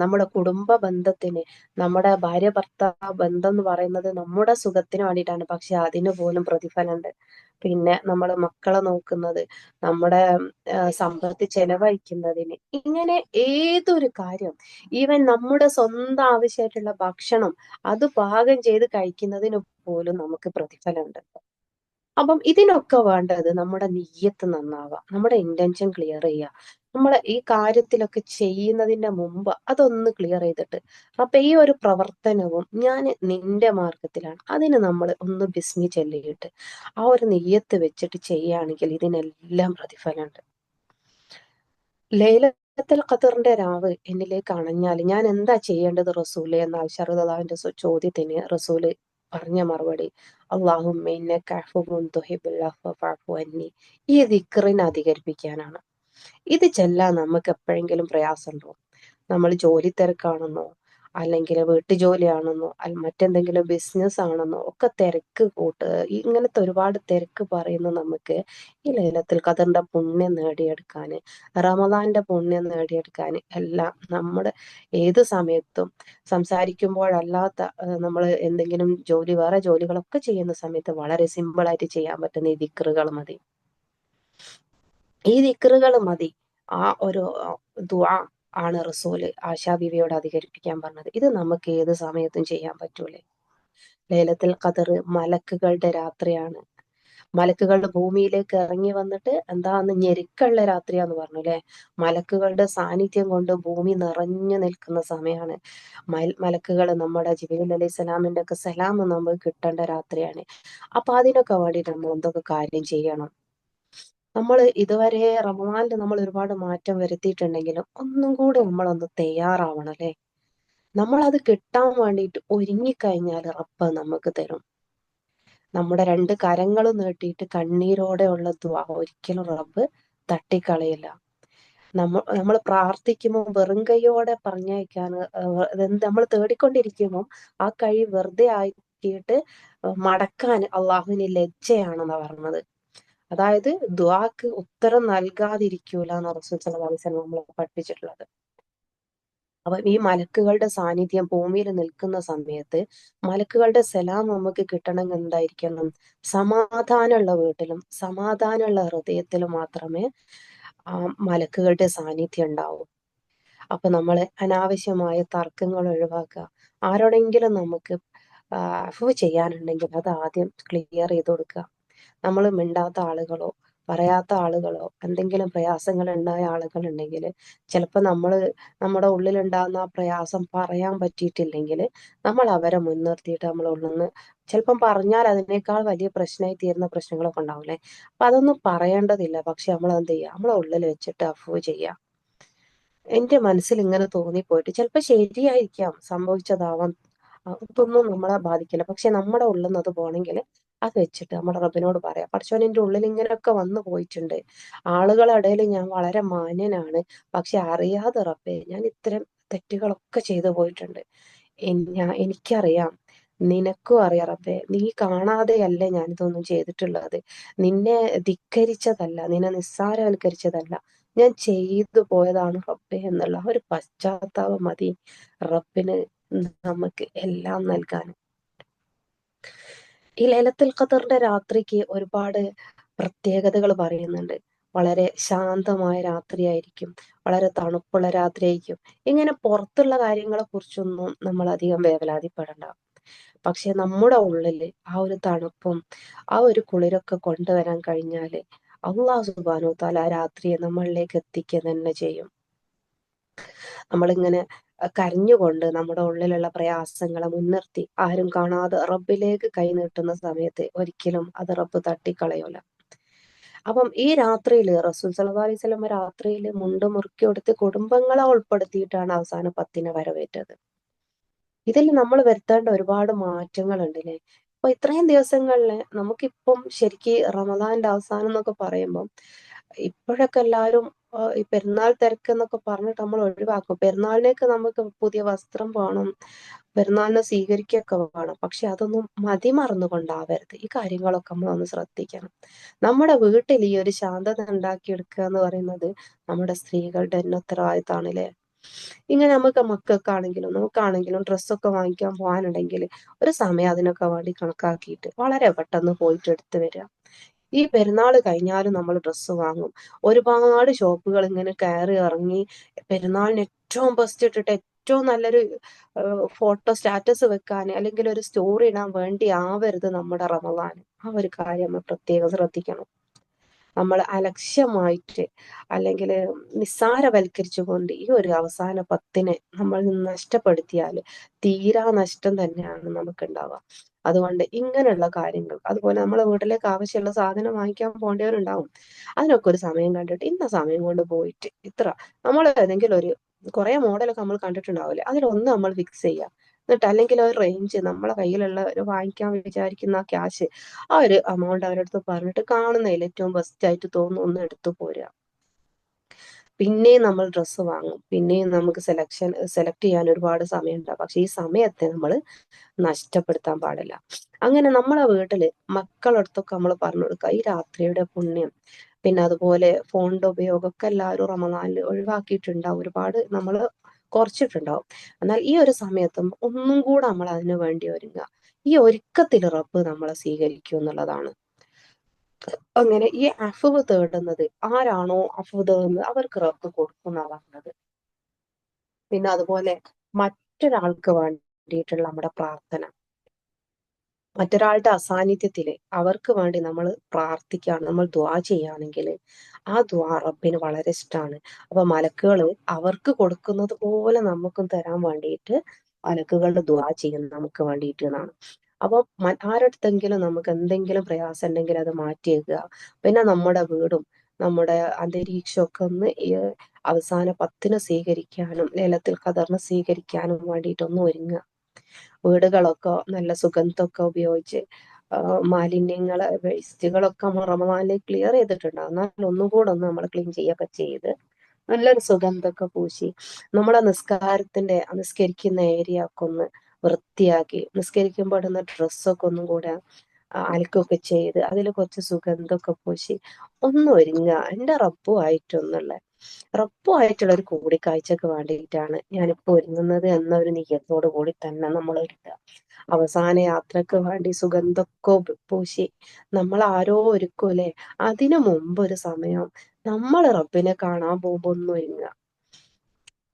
നമ്മുടെ കുടുംബ ബന്ധത്തിന്, നമ്മുടെ ഭാര്യ ഭർത്താവ് ബന്ധം എന്ന് പറയുന്നത് നമ്മുടെ സുഖത്തിന് വേണ്ടിയിട്ടാണ്, പക്ഷെ അതിന് പോലും പ്രതിഫലമുണ്ട്. പിന്നെ നമ്മൾ മക്കളെ നോക്കുന്നത്, നമ്മുടെ സമ്പത്ത് ചെലവഴിക്കുന്നതിന്, ഇങ്ങനെ ഏതൊരു കാര്യം, ഈവൻ നമ്മുടെ സ്വന്തം ആവശ്യമായിട്ടുള്ള ഭക്ഷണം അത് പാകം ചെയ്ത് കഴിക്കുന്നതിന് പോലും നമുക്ക് പ്രതിഫലമുണ്ട്. അപ്പം ഇതിനൊക്കെ വേണ്ടത് നമ്മുടെ നിയ്യത്ത് നന്നാവുക, നമ്മുടെ ഇന്റൻഷൻ ക്ലിയർ ചെയ്യുക. നമ്മളെ ഈ കാര്യത്തിലൊക്കെ ചെയ്യുന്നതിന്റെ മുമ്പ് അതൊന്ന് ക്ലിയർ ചെയ്തിട്ട്, അപ്പൊ ഈ ഒരു പ്രവർത്തനവും ഞാൻ നിന്റെ മാർഗത്തിലാണ്, അതിന് നമ്മൾ ഒന്ന് ബിസ്മി ചൊല്ലിയിട്ട് ആ ഒരു നിയ്യത്ത് വെച്ചിട്ട് ചെയ്യുകയാണെങ്കിൽ ഇതിനെല്ലാം പ്രതിഫലമുണ്ട്. ലൈലത്തുൽ ഖദറിന്റെ രാവ് എന്നിലേക്ക് അണഞ്ഞാൽ ഞാൻ എന്താ ചെയ്യേണ്ടത് റസൂലെ എന്ന ആയിഷ റളിയല്ലാഹുവിന്റെ ചോദ്യത്തിന് റസൂല് പറഞ്ഞ മറുപടി, അല്ലാഹുമ്മ ഇന്നക അഫുവ്വുൻ തുഹിബ്ബുൽ അഫ്വ ഫഅഫു അന്നി. ഈ ദിക്റിനെ അധികരിപ്പിക്കാനാണ്. ഇത് ചെല്ലാൻ നമുക്ക് എപ്പോഴെങ്കിലും പ്രയാസമുണ്ടോ? നമ്മൾ ജോലി തിരക്കാണെന്നോ, അല്ലെങ്കിൽ വീട്ടു ജോലിയാണെന്നോ, മറ്റെന്തെങ്കിലും ബിസിനസ് ആണെന്നോ ഒക്കെ തിരക്ക് ഇങ്ങനത്തെ ഒരുപാട് തിരക്ക് പറയുന്ന നമുക്ക് ഈ ലൈലത്തുൽ ഖദറിന്റെ പുണ്യം നേടിയെടുക്കാന്, റമദാന്റെ പുണ്യം നേടിയെടുക്കാന് എല്ലാം നമ്മുടെ ഏത് സമയത്തും സംസാരിക്കുമ്പോഴല്ലാത്ത, നമ്മൾ എന്തെങ്കിലും വേറെ ജോലികളൊക്കെ ചെയ്യുന്ന സമയത്ത് വളരെ സിമ്പിൾ ആയിട്ട് ചെയ്യാൻ പറ്റുന്ന ഈ ദിക്റുകൾ മതി. ഈ ദിക്റുകൾ മതി. ആ ഒരു ദുആ ആണ് റസൂല് ആശാ ബീവിയോട് അധികരിപ്പിക്കാൻ പറഞ്ഞത്. ഇത് നമുക്ക് ഏത് സമയത്തും ചെയ്യാൻ പറ്റൂലേ? ലൈലത്തുൽ ഖദർ മലക്കുകളുടെ രാത്രിയാണ്. മലക്കുകൾ ഭൂമിയിലേക്ക് ഇറങ്ങി വന്നിട്ട് എന്താന്ന് ഞെരുക്കമുള്ള രാത്രിയാന്ന് പറഞ്ഞു അല്ലെ. മലക്കുകളുടെ സാന്നിധ്യം കൊണ്ട് ഭൂമി നിറഞ്ഞു നിൽക്കുന്ന സമയമാണ്. മലക്കുകൾ നമ്മുടെ ജിബ്രീൽ അലൈഹി സ്വലാമിന്റെ ഒക്കെ സലാം നമുക്ക് കിട്ടേണ്ട രാത്രിയാണ്. അപ്പൊ അതിനൊക്കെ വേണ്ടി നമ്മൾ എന്തൊക്കെ കാര്യം ചെയ്യണം? നമ്മൾ ഇതുവരെ റമദാനിൽ നമ്മൾ ഒരുപാട് മാറ്റം വരുത്തിയിട്ടുണ്ടെങ്കിലും ഒന്നും കൂടെ നമ്മളൊന്ന് തയ്യാറാവണം അല്ലെ. നമ്മളത് കിട്ടാൻ വേണ്ടിയിട്ട് ഒരുങ്ങിക്കഴിഞ്ഞാൽ റബ്ബ് നമുക്ക് തരും. നമ്മുടെ രണ്ട് കരങ്ങളും നീട്ടിയിട്ട് കണ്ണീരോടെയുള്ള ദുആ ഒരിക്കലും റബ്ബ് തട്ടിക്കളയില്ല. നമ്മൾ പ്രാർത്ഥിക്കുമ്പോൾ വെറും കൈയോടെ പറഞ്ഞയക്കാൻ നമ്മൾ തേടിക്കൊണ്ടിരിക്കുമ്പോൾ ആ കൈ വെറുതെ ആക്കിയിട്ട് മടക്കാൻ അള്ളാഹുവിന് ലജ്ജയാണെന്നാ പറഞ്ഞത്. അതായത് ദുആക്ക് ഉത്തരം നൽകാതിരിക്കൂല എന്ന് റസൂൽ സ്വല്ലല്ലാഹു അലൈഹി വസല്ലം നമ്മളെ പഠിപ്പിച്ചിട്ടുള്ളത്. അപ്പൊ ഈ മലക്കുകളുടെ സാന്നിധ്യം ഭൂമിയിൽ നിൽക്കുന്ന സമയത്ത് മലക്കുകളുടെ സലാം നമുക്ക് കിട്ടണമെങ്കിൽ എന്തായിരിക്കണം? സമാധാനമുള്ള വീട്ടിലും സമാധാനമുള്ള ഹൃദയത്തിലും മാത്രമേ ആ മലക്കുകളുടെ സാന്നിധ്യം ഉണ്ടാവൂ. അപ്പൊ നമ്മൾ അനാവശ്യമായ തർക്കങ്ങൾ ഒഴിവാക്കുക. ആരോടെങ്കിലും നമുക്ക് അഫ്വ് ചെയ്യാനുണ്ടെങ്കിൽ അത് ആദ്യം ക്ലിയർ ചെയ്ത് കൊടുക്കുക. നമ്മൾ മിണ്ടാത്ത ആളുകളോ പറയാത്ത ആളുകളോ എന്തെങ്കിലും പ്രയാസങ്ങൾ ഉണ്ടായ ആളുകൾ ഉണ്ടെങ്കിൽ ചിലപ്പോൾ നമ്മുടെ ഉള്ളിലുണ്ടാകുന്ന ആ പ്രയാസം പറയാൻ പറ്റിയിട്ടില്ലെങ്കിൽ നമ്മൾ അവരെ മുൻനിർത്തിയിട്ട് നമ്മൾ ഉള്ളിന്ന് ചിലപ്പം പറഞ്ഞാൽ അതിനേക്കാൾ വലിയ പ്രശ്നമായി തീരുന്ന പ്രശ്നങ്ങളൊക്കെ ഉണ്ടാവില്ലേ. അപ്പൊ അതൊന്നും പറയേണ്ടതില്ല. പക്ഷെ നമ്മൾ എന്ത് ചെയ്യുക? നമ്മളെ ഉള്ളിൽ വെച്ചിട്ട് അഫ്വ് ചെയ്യുക. എന്റെ മനസ്സിൽ ഇങ്ങനെ തോന്നിപ്പോയിട്ട് ചിലപ്പോൾ ശരിയായിരിക്കാം, സംഭവിച്ചതാവാം, അതൊന്നും നമ്മളെ ബാധിക്കില്ല. പക്ഷെ നമ്മുടെ ഉള്ളിൽ നിന്ന് അത് പോകണമെങ്കിൽ അത് വെച്ചിട്ട് നമ്മുടെ റബ്ബിനോട് പറയാം, പടച്ചോൻ എൻ്റെ ഉള്ളിൽ ഇങ്ങനെയൊക്കെ വന്നു പോയിട്ടുണ്ട്, ആളുകളുടെ ഇടയിൽ ഞാൻ വളരെ മാന്യനാണ്, പക്ഷെ അറിയാതെ റബ്ബേ ഞാൻ ഇത്തരം തെറ്റുകളൊക്കെ ചെയ്തു പോയിട്ടുണ്ട്. എനിക്കറിയാം, നിനക്കും അറിയാം റബ്ബേ, നീ കാണാതെയല്ല ഞാനിതൊന്നും ചെയ്തിട്ടുള്ളത്, നിന്നെ ധിക്കരിച്ചതല്ല, നിന്നെ നിസ്സാരവൽക്കരിച്ചതല്ല, ഞാൻ ചെയ്തു പോയതാണ് റബ്ബേ എന്നുള്ള ഒരു പശ്ചാത്താപം മതി റബ്ബിന് നമുക്ക് എല്ലാം നൽകാൻ. ഈ ലൈലത്തുൽ ഖദറിന്റെ രാത്രിക്ക് ഒരുപാട് പ്രത്യേകതകൾ പറയുന്നുണ്ട്. വളരെ ശാന്തമായ രാത്രിയായിരിക്കും, വളരെ തണുപ്പുള്ള രാത്രിയായിരിക്കും. ഇങ്ങനെ പുറത്തുള്ള കാര്യങ്ങളെ കുറിച്ചൊന്നും നമ്മൾ അധികം വേവലാതിപ്പെടണ്ട. പക്ഷെ നമ്മുടെ ഉള്ളില് ആ ഒരു തണുപ്പും ആ ഒരു കുളിരൊക്കെ കൊണ്ടുവരാൻ കഴിഞ്ഞാല് അള്ളാഹു സുബ്ഹാനഹു വ തആല ആ രാത്രിയെ നമ്മളിലേക്ക് എത്തിക്കുക തന്നെ ചെയ്യും. നമ്മളിങ്ങനെ കരഞ്ഞുകൊണ്ട് നമ്മുടെ ഉള്ളിലുള്ള പ്രയാസങ്ങളെ മുൻനിർത്തി ആരും കാണാതെ റബ്ബിലേക്ക് കൈ നീട്ടുന്ന സമയത്ത് ഒരിക്കലും അത് റബ്ബ് തട്ടിക്കളയൂല. അപ്പം ഈ രാത്രിയിൽ റസൂൽ സല്ലല്ലാഹു അലൈഹി വസല്ലം രാത്രിയിൽ മുണ്ട് മുറുക്കി കൊടുത്ത് കുടുംബങ്ങളെ ഉൾപ്പെടുത്തിയിട്ടാണ് അവസാന 10 വരവേറ്റത്. ഇതിൽ നമ്മൾ വരുത്തേണ്ട ഒരുപാട് മാറ്റങ്ങളുണ്ട് അല്ലേ. അപ്പൊ ഇത്രയും ദിവസങ്ങളില് നമുക്കിപ്പം ശരിക്ക് റമദാന്റെ അവസാനം എന്നൊക്കെ പറയുമ്പോൾ ഇപ്പോഴൊക്കെ എല്ലാവരും ഈ പെരുന്നാൾ തിരക്ക് എന്നൊക്കെ പറഞ്ഞിട്ട് നമ്മൾ ഒഴിവാക്കും. പെരുന്നാളിനേക്ക് നമുക്ക് പുതിയ വസ്ത്രം വേണം, പെരുന്നാളിനെ സ്വീകരിക്കുകയൊക്കെ വേണം. പക്ഷെ അതൊന്നും മതിമറന്നുകൊണ്ടാവരുത്. ഈ കാര്യങ്ങളൊക്കെ നമ്മൾ ഒന്ന് ശ്രദ്ധിക്കണം. നമ്മുടെ വീട്ടിൽ ഈ ഒരു ശാന്തത ഉണ്ടാക്കിയെടുക്കുക എന്ന് പറയുന്നത് നമ്മുടെ സ്ത്രീകളുടെ തന്നെ ഉത്തരവാദിത്തമാണ് അല്ലേ. ഇങ്ങനെ നമുക്ക് മക്കൾക്കാണെങ്കിലും നമുക്കാണെങ്കിലും ഡ്രസ്സൊക്കെ വാങ്ങിക്കാൻ പോകാനുണ്ടെങ്കിൽ ഒരു സമയം അതിനൊക്കെ വേണ്ടി കണക്കാക്കിയിട്ട് വളരെ പെട്ടെന്ന് പോയിട്ട് എടുത്തു വരിക. ഈ പെരുന്നാൾ കഴിഞ്ഞാലും നമ്മൾ ഡ്രസ്സ് വാങ്ങും. ഒരുപാട് ഷോപ്പുകൾ ഇങ്ങനെ കയറി ഇറങ്ങി പെരുന്നാളിന് ഏറ്റവും ബെസ്റ്റ് ഇട്ടിട്ട് ഏറ്റവും നല്ലൊരു ഫോട്ടോ സ്റ്റാറ്റസ് വെക്കാൻ അല്ലെങ്കിൽ ഒരു സ്റ്റോറി ഇടാൻ വേണ്ടി ആവരുത് നമ്മുടെ റമദാൻ. ആ ഒരു കാര്യം നമ്മൾ പ്രത്യേകം ശ്രദ്ധിക്കണം. നമ്മൾ അലക്ഷ്യമായിട്ട് അല്ലെങ്കിൽ നിസ്സാരവൽക്കരിച്ചുകൊണ്ട് ഈ ഒരു അവസാന 10 നമ്മൾ നഷ്ടപ്പെടുത്തിയാൽ തീരാ നഷ്ടം തന്നെയാണ് നമുക്ക് ഉണ്ടാവുക. അതുകൊണ്ട് ഇങ്ങനെയുള്ള കാര്യങ്ങൾ, അതുപോലെ നമ്മളെ വീട്ടിലേക്ക് ആവശ്യമുള്ള സാധനം വാങ്ങിക്കാൻ പോകേണ്ടവരുണ്ടാവും. അതിനൊക്കെ ഒരു സമയം കണ്ടിട്ട് ഇന്ന സമയം കൊണ്ട് പോയിട്ട് ഇത്ര നമ്മൾ ഏതെങ്കിലും ഒരു കുറെ മോഡലൊക്കെ നമ്മൾ കണ്ടിട്ടുണ്ടാവില്ലേ, അതിലൊന്ന് നമ്മൾ ഫിക്സ് ചെയ്യുക. എന്നിട്ട് അല്ലെങ്കിൽ ഒരു റേഞ്ച് നമ്മളെ കയ്യിലുള്ള ഒരു വാങ്ങിക്കാൻ വിചാരിക്കുന്ന ആ ക്യാഷ്, ആ ഒരു എമൗണ്ട് അവരടുത്ത് പറഞ്ഞിട്ട് കാണുന്നതിൽ ഏറ്റവും ബെസ്റ്റ് ആയിട്ട് തോന്നുന്നു ഒന്ന് എടുത്തു പോരുക. പിന്നെയും നമ്മൾ ഡ്രസ്സ് വാങ്ങും, പിന്നെയും നമുക്ക് സെലക്ട് ചെയ്യാൻ ഒരുപാട് സമയം ഉണ്ടാവും. പക്ഷെ ഈ സമയത്തെ നമ്മൾ നഷ്ടപ്പെടുത്താൻ പാടില്ല. അങ്ങനെ നമ്മളെ വീട്ടില് മക്കളടുത്തൊക്കെ നമ്മൾ പറഞ്ഞു കൊടുക്കുക ഈ രാത്രിയുടെ പുണ്യം. പിന്നെ അതുപോലെ ഫോണിന്റെ ഉപയോഗമൊക്കെ എല്ലാവരും റമദാനിൽ ഒഴിവാക്കിയിട്ടുണ്ടാവും, ഒരുപാട് നമ്മൾ കുറച്ചിട്ടുണ്ടാവും. എന്നാൽ ഈ ഒരു സമയത്തും ഒന്നും കൂടെ നമ്മൾ അതിനു വേണ്ടി ഒരുങ്ങുക. ഈ ഒരുക്കത്തിൽ റബ്ബ് നമ്മളെ സ്വീകരിക്കും എന്നുള്ളതാണ്. അങ്ങനെ ഈ അഫവ് തേടുന്നത് ആരാണോ അഫവ് തേടുന്നത് അവർക്ക് റബ്ബ് കൊടുക്കുന്ന പറഞ്ഞത്. പിന്നെ അതുപോലെ മറ്റൊരാൾക്ക് വേണ്ടിയിട്ടുള്ള നമ്മുടെ പ്രാർത്ഥന, മറ്റൊരാളുടെ അസാന്നിധ്യത്തില് അവർക്ക് വേണ്ടി നമ്മൾ പ്രാർത്ഥിക്കുകയാണ്, നമ്മൾ ദ്വാ ചെയ്യുകയാണെങ്കിൽ ആ ദ്വാ റബ്ബിന് വളരെ ഇഷ്ടമാണ്. അപ്പൊ മലക്കുകള് അവർക്ക് കൊടുക്കുന്നത് പോലെ നമുക്കും തരാൻ വേണ്ടിയിട്ട് മലക്കുകളുടെ ദ്വാ ചെയ്യുന്നത് നമുക്ക് വേണ്ടിയിട്ട് എന്നാണ്. അപ്പൊ ആരടുത്തെങ്കിലും നമുക്ക് എന്തെങ്കിലും പ്രയാസം ഉണ്ടെങ്കിൽ അത് മാറ്റിയേക്കുക. പിന്നെ നമ്മുടെ വീടും നമ്മുടെ അന്തരീക്ഷമൊക്കെ ഒന്ന് ഈ അവസാന 10 സ്വീകരിക്കാനും ലൈലത്തുൽ ഖദറിനെ സ്വീകരിക്കാനും വേണ്ടിയിട്ടൊന്ന് ഒരുങ്ങുക. വീടുകളൊക്കെ നല്ല സുഗന്ധമൊക്കെ ഉപയോഗിച്ച് മാലിന്യങ്ങള് വേസ്റ്റുകളൊക്കെ നമ്മൾ റമദാനിൽ ക്ലിയർ ചെയ്തിട്ടുണ്ടാവും. എന്നാൽ ഒന്നും കൂടെ ഒന്ന് നമ്മൾ ക്ലീൻ ചെയ്യൊക്കെ ചെയ്ത് നല്ലൊരു സുഗന്ധമൊക്കെ പൂശി നമ്മളെ നിസ്കരിക്കുന്ന ഏരിയ ഒക്കെ ഒന്ന് വൃത്തിയാക്കി, നിസ്കരിക്കുമ്പോൾ ഇടുന്ന ഡ്രസ്സൊക്കെ ഒന്നും കൂടെ അലക്കൊക്കെ ചെയ്ത് അതിൽ കുറച്ച് സുഗന്ധമൊക്കെ പൂശി ഒന്ന് ഒരുങ്ങുക. എൻ്റെ റബ്ബുമായിട്ടുള്ള ഒരു കൂടിക്കാഴ്ചക്ക് വേണ്ടിയിട്ടാണ് ഞാനിപ്പോ ഒരുങ്ങുന്നത് എന്നൊരു നിയത്തോടു കൂടി തന്നെ നമ്മൾ ഒരുക്കുക. അവസാന യാത്രക്ക് വേണ്ടി സുഗന്ധമൊക്കെ പൂശി നമ്മൾ ആരോ ഒരുക്കൂലേ, അതിനു മുമ്പ് ഒരു സമയം നമ്മൾ റബ്ബിനെ കാണാൻ പോകുമ്പോ ഒന്ന് ഒരുങ്ങുക.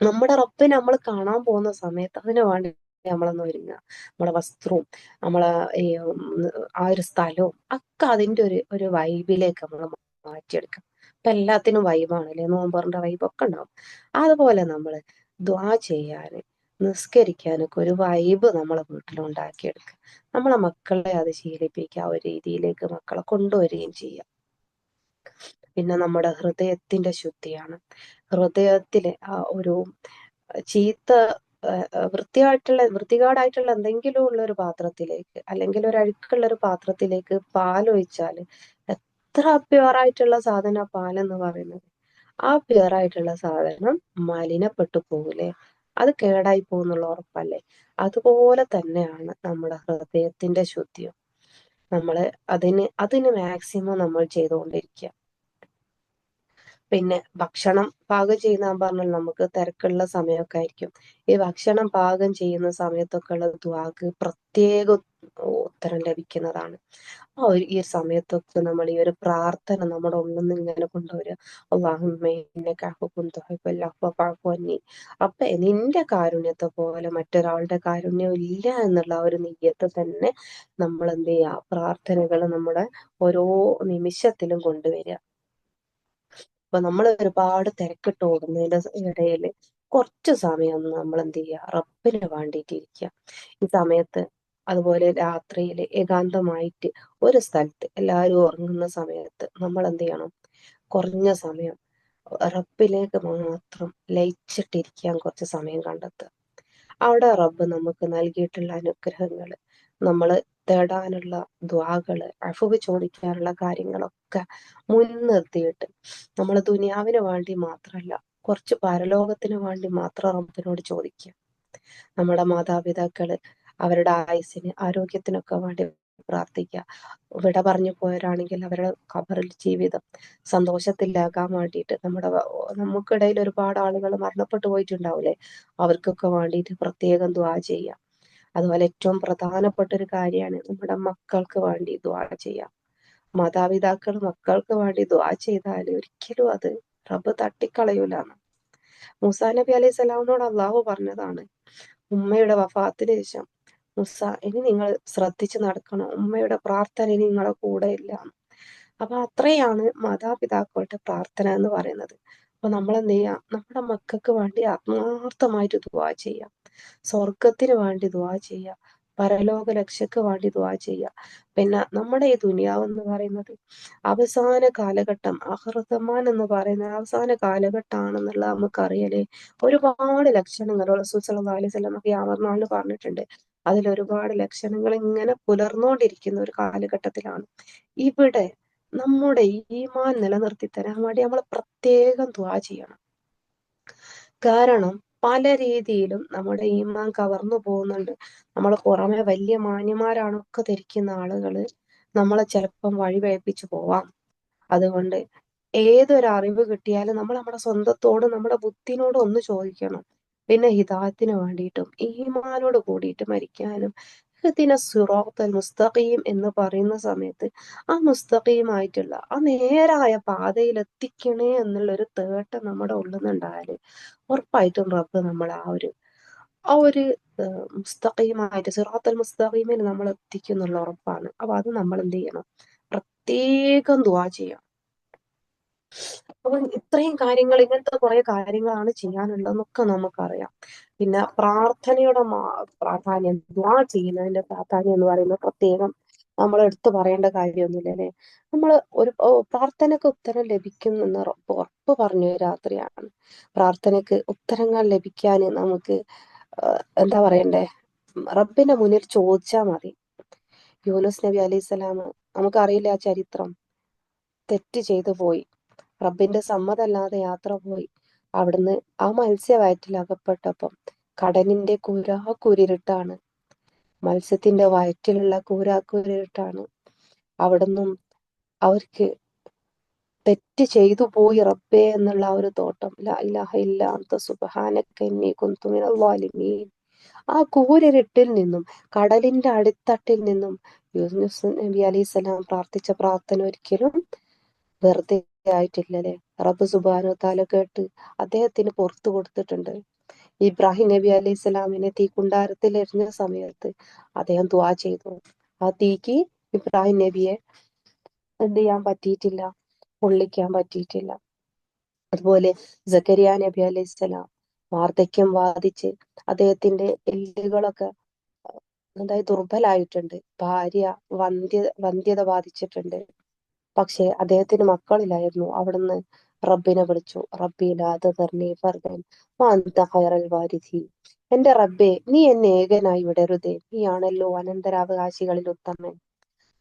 നമ്മുടെ റബ്ബിനെ നമ്മൾ കാണാൻ പോകുന്ന സമയത്ത് അതിനു വേണ്ടി നമ്മളൊന്ന് ഒരുങ്ങുക. നമ്മളെ വസ്ത്രവും നമ്മളെ ഈ ആ ഒരു സ്ഥലവും ഒക്കെ അതിന്റെ ഒരു വൈബിലേക്ക് നമ്മൾ മാറ്റിയെടുക്കാം. ഇപ്പൊ എല്ലാത്തിനും വൈബാണല്ലേ, നോമ്പറിന്റെ വൈബൊക്കെ ഉണ്ടാവും. അതുപോലെ നമ്മൾ ദ്വാ ചെയ്യാന് നിസ്കരിക്കാനൊക്കെ ഒരു വൈബ് നമ്മളെ വീട്ടിലുണ്ടാക്കിയെടുക്കുക. നമ്മളെ മക്കളെ അത് ശീലിപ്പിക്കുക, ആ ഒരു രീതിയിലേക്ക് മക്കളെ കൊണ്ടുവരികയും ചെയ്യുക. പിന്നെ നമ്മുടെ ഹൃദയത്തിന്റെ ശുദ്ധിയാണ്. ഹൃദയത്തിലെ ആ ഒരു ചീത്ത വൃത്തികേടായിട്ടുള്ള എന്തെങ്കിലും ഉള്ള ഒരു പാത്രത്തിലേക്ക്, അല്ലെങ്കിൽ ഒരു അഴുക്കുള്ള ഒരു പാത്രത്തിലേക്ക് പാലൊഴിച്ചാല് എത്ര പ്യുവറായിട്ടുള്ള സാധന പാലെന്ന് പറയുന്നത്, ആ പ്യുവറായിട്ടുള്ള സാധനം മലിനപ്പെട്ടു പോകൂലേ, അത് കേടായി പോകുന്നുള്ള ഉറപ്പല്ലേ. അതുപോലെ തന്നെയാണ് നമ്മുടെ ഹൃദയത്തിന്റെ ശുദ്ധിയും. നമ്മള് അതിന് മാക്സിമം നമ്മൾ ചെയ്തുകൊണ്ടിരിക്കുക. പിന്നെ ഭക്ഷണം പാകം ചെയ്യുന്ന ഞാൻ പറഞ്ഞാൽ നമുക്ക് തിരക്കുള്ള സമയമൊക്കെ ആയിരിക്കും. ഈ ഭക്ഷണം പാകം ചെയ്യുന്ന സമയത്തൊക്കെ ഉള്ള ദുആക്ക് പ്രത്യേക ഉത്തരം ലഭിക്കുന്നതാണ്. ഈ സമയത്തൊക്കെ നമ്മൾ ഈ ഒരു പ്രാർത്ഥന നമ്മുടെ ഉള്ളിൽ നിന്ന് ഇങ്ങനെ കൊണ്ടുവരിക. അല്ലാഹുമ്മ ഇന്നക അഫ്വുൻ തുഹിബ്ബുൽ അഫ്വ ഫഅഫു അന്നി. അപ്പൊ നിന്റെ കാരുണ്യത്തെ പോലെ മറ്റൊരാളുടെ കാരുണ്യം ഇല്ല എന്നുള്ള ആ ഒരു നിയ്യത്ത് തന്നെ നമ്മൾ എന്ത് ചെയ്യുക, പ്രാർത്ഥനകൾ നമ്മുടെ ഓരോ നിമിഷത്തിലും കൊണ്ടുവരിക. അപ്പൊ നമ്മൾ ഒരുപാട് തിരക്കിട്ട് ഓടുന്നതിന്റെ ഇടയിൽ കുറച്ച് സമയം നമ്മൾ എന്ത് ചെയ്യുക, റബ്ബിന് വേണ്ടിയിട്ടിരിക്കുക. ഈ സമയത്ത് അതുപോലെ രാത്രിയിൽ ഏകാന്തമായിട്ട് ഒരു സ്ഥലത്ത് എല്ലാവരും ഉറങ്ങുന്ന സമയത്ത് നമ്മൾ എന്ത് ചെയ്യണം, കുറഞ്ഞ സമയം റബ്ബിലേക്ക് മാത്രം ലയിച്ചിട്ടിരിക്കാൻ കുറച്ച് സമയം കണ്ടെത്തുക. അവിടെ റബ്ബ് നമുക്ക് നൽകിയിട്ടുള്ള അനുഗ്രഹങ്ങൾ, നമ്മൾ തേടാനുള്ള ദ്വാകള്, അഫ്വ് ചോദിക്കാനുള്ള കാര്യങ്ങളൊക്കെ മുൻനിർത്തിയിട്ട് നമ്മൾ ദുനിയാവിന് വേണ്ടി മാത്രമല്ല, കുറച്ച് പരലോകത്തിന് വേണ്ടി മാത്രം റബ്ബിനോട് ചോദിക്കുക. നമ്മുടെ മാതാപിതാക്കള് അവരുടെ ആയുസ്സിന് ആരോഗ്യത്തിനൊക്കെ വേണ്ടി പ്രാർത്ഥിക്കുക. വിട പറഞ്ഞു പോയവരാണെങ്കിൽ അവരുടെ ഖബറിൽ ജീവിതം സന്തോഷത്തിലാകാൻ വേണ്ടിയിട്ട് നമുക്കിടയിൽ ഒരുപാട് ആളുകൾ മരണപ്പെട്ടു പോയിട്ടുണ്ടാവില്ലേ, അവർക്കൊക്കെ വേണ്ടിയിട്ട് പ്രത്യേകം ദ്വാ ചെയ്യുക. അതുപോലെ ഏറ്റവും പ്രധാനപ്പെട്ട ഒരു കാര്യമാണ് നമ്മുടെ മക്കൾക്ക് വേണ്ടി ദ്വാ ചെയ്യുക. മാതാപിതാക്കൾ മക്കൾക്ക് വേണ്ടി ദ്വാ ചെയ്താൽ ഒരിക്കലും അത് റബ്ബ് തട്ടിക്കളയൂലാണ്. മൂസാ നബി അലൈഹി സ്വലാമിനോട് അള്ളാഹു പറഞ്ഞതാണ്, ഉമ്മയുടെ വഫാത്തിന് ശേഷം മൂസ, ഇനി നിങ്ങൾ ശ്രദ്ധിച്ച് നടക്കണം, ഉമ്മയുടെ പ്രാർത്ഥന ഇനി നിങ്ങളെ കൂടെ ഇല്ല. അപ്പൊ അത്രയാണ് മാതാപിതാക്കളുടെ പ്രാർത്ഥന എന്ന് പറയുന്നത്. അപ്പൊ നമ്മൾ എന്ത് ചെയ്യാം, നമ്മുടെ മക്കൾക്ക് വേണ്ടി ആത്മാർത്ഥമായിട്ട് ദുആ ചെയ്യാം, സ്വർഗത്തിന് വേണ്ടി ദുആ ചെയ്യാം, പരലോക രക്ഷയ്ക്ക് വേണ്ടി ദുആ ചെയ്യാം. പിന്നെ നമ്മുടെ ഈ ദുനിയാവ് എന്ന് പറയുന്നത് അവസാന കാലഘട്ടം, ആഖിറസമാൻ എന്ന് പറയുന്ന അവസാന കാലഘട്ടമാണെന്നുള്ള നമുക്കറിയലേ. ഒരുപാട് ലക്ഷണങ്ങൾ റസൂൽ സ്വല്ലല്ലാഹു അലൈഹി വസല്ലം ഖിയാമത്ത് പറഞ്ഞിട്ടുണ്ട്. അതിലൊരുപാട് ലക്ഷണങ്ങൾ ഇങ്ങനെ പുലർന്നുകൊണ്ടിരിക്കുന്ന ഒരു കാലഘട്ടത്തിലാണ്. ഇവിടെ നമ്മുടെ ഈമാൻ നിലനിർത്തി തരാൻ വേണ്ടി നമ്മൾ പ്രത്യേകം ദുആ ചെയ്യണം. കാരണം പല രീതിയിലും നമ്മുടെ ഈമാൻ കവർന്നു പോകുന്നുണ്ട്. നമ്മൾ പുറമെ വലിയ മാന്യന്മാരാണൊക്കെ ധരിക്കുന്ന ആളുകള് നമ്മളെ ചിലപ്പം വഴിപഴപ്പിച്ചു പോവാം. അതുകൊണ്ട് ഏതൊരു അറിവ് കിട്ടിയാലും നമ്മൾ നമ്മുടെ സ്വന്തത്തോട് നമ്മുടെ ബുദ്ധിനോട് ഒന്ന് ചോദിക്കണം. പിന്നെ ഹിദായത്തിന് വേണ്ടിയിട്ടും ഈമാനോട് കൂടിയിട്ട് മരിക്കാനും ഇഹ്ദിന സിറാത്തൽ മുസ്തഖീം എന്ന് പറയുന്ന സമയത്ത് ആ മുസ്തഖീമായിട്ടുള്ള ആ നേരായ പാതയിൽ എത്തിക്കണേ എന്നുള്ള ഒരു തേട്ടം നമ്മുടെ ഉള്ളിൽ നിന്നുണ്ടായാല് ഉറപ്പായിട്ടും റബ്ബ് നമ്മൾ ആ ഒരു മുസ്തഖീമായിട്ട് സിറാത്തൽ മുസ്തഖീമിൽ നമ്മൾ എത്തിക്കും എന്നുള്ള ഉറപ്പാണ്. അപ്പൊ അത് നമ്മൾ എന്ത് ചെയ്യണം? പ്രത്യേകം ദുആ ചെയ്യണം. അപ്പൊ ഇത്രയും കാര്യങ്ങൾ, ഇങ്ങനത്തെ കുറെ കാര്യങ്ങളാണ് ചെയ്യാനുള്ളതെന്നൊക്കെ നമുക്കറിയാം. പിന്നെ പ്രാർത്ഥനയുടെ പ്രാധാന്യം, ദുആ ചെയ്യുന്നതിന്റെ പ്രാധാന്യം എന്ന് പറയുന്നത് പ്രത്യേകം നമ്മൾ എടുത്തു പറയേണ്ട കാര്യമൊന്നുമില്ല അല്ലെ. നമ്മൾ പ്രാർത്ഥനയ്ക്ക് ഉത്തരം ലഭിക്കും എന്ന് ഉറപ്പ് പറഞ്ഞ രാത്രിയാണ്. പ്രാർത്ഥനയ്ക്ക് ഉത്തരങ്ങൾ ലഭിക്കാൻ നമുക്ക് എന്താ പറയണ്ടേ, റബ്ബിന്റെ മുന്നിൽ ചോദിച്ചാൽ മതി. യൂനുസ് നബി അലൈഹി സ്വലാം, നമുക്കറിയില്ല ആ ചരിത്രം. തെറ്റ് ചെയ്തു പോയി, റബ്ബിന്റെ സമ്മതമല്ലാതെ യാത്ര പോയി. അവിടുന്ന് ആ മത്സ്യ അകപ്പെട്ടപ്പം കടലിന്റെ കൂരാക്കൂരിരുട്ടാണ്, മത്സ്യത്തിന്റെ വയറ്റിലുള്ള കൂരാക്കൂരിരുട്ടാണ്. അവിടുന്ന് അവർക്ക് തെറ്റ് ചെയ്തു പോയി റബ്ബേ എന്നുള്ള ആ ഒരു തോട്ടം, ലാ ഇലാഹ ഇല്ല അൻത സുബ്ഹാനക ഇന്നി കുന്തു മിനൽ ളാലിമീൻ. ആ കൂരിരുട്ടിൽ നിന്നും കടലിന്റെ അടിത്തട്ടിൽ നിന്നും യൂനുസ് നബി അലൈഹി സ്വലാം പ്രാർത്ഥിച്ച പ്രാർത്ഥന ഒരിക്കലും വെറുതെ ആയിട്ടില്ലല്ലേ. റബ്ബ് സുബ്ഹാനഹു വതആല കേട്ട് അദ്ദേഹത്തിന് പുറത്തു കൊടുത്തിട്ടുണ്ട്. ഇബ്രാഹിം നബി അലൈഹി സ്വലാമിനെ തീക്കുണ്ടാരത്തിൽ എറിഞ്ഞ സമയത്ത് അദ്ദേഹം ദുആ ചെയ്തു. ആ തീക്ക് ഇബ്രാഹിം നബിയെ എന്ത് ചെയ്യാൻ പറ്റിയിട്ടില്ല, പൊള്ളിക്കാൻ പറ്റിയിട്ടില്ല. അതുപോലെ സക്കരിയ നബി അലൈഹി സ്വലാം വാർദ്ധക്യം ബാധിച്ച് അദ്ദേഹത്തിന്റെ എല്ലുകളൊക്കെ അതായത് ദുർബലായിട്ടുണ്ട്. ഭാര്യ വന്ധ്യത ബാധിച്ചിട്ടുണ്ട്. പക്ഷെ അദ്ദേഹത്തിന് മക്കളില്ലായിരുന്നു. അവിടുന്ന് റബ്ബിനെ വിളിച്ചു, റബ്ബി ലാ തദർനി ഫർദൻ വഅൻത ഖൈറൽ വാരിസീൻ. എന്റെ റബ്ബേ, നീ എന്നെ ഏകനായി വിടരുതേ, നീയാണല്ലോ അനന്തരാവകാശികളിൽ ഉത്തമൻ.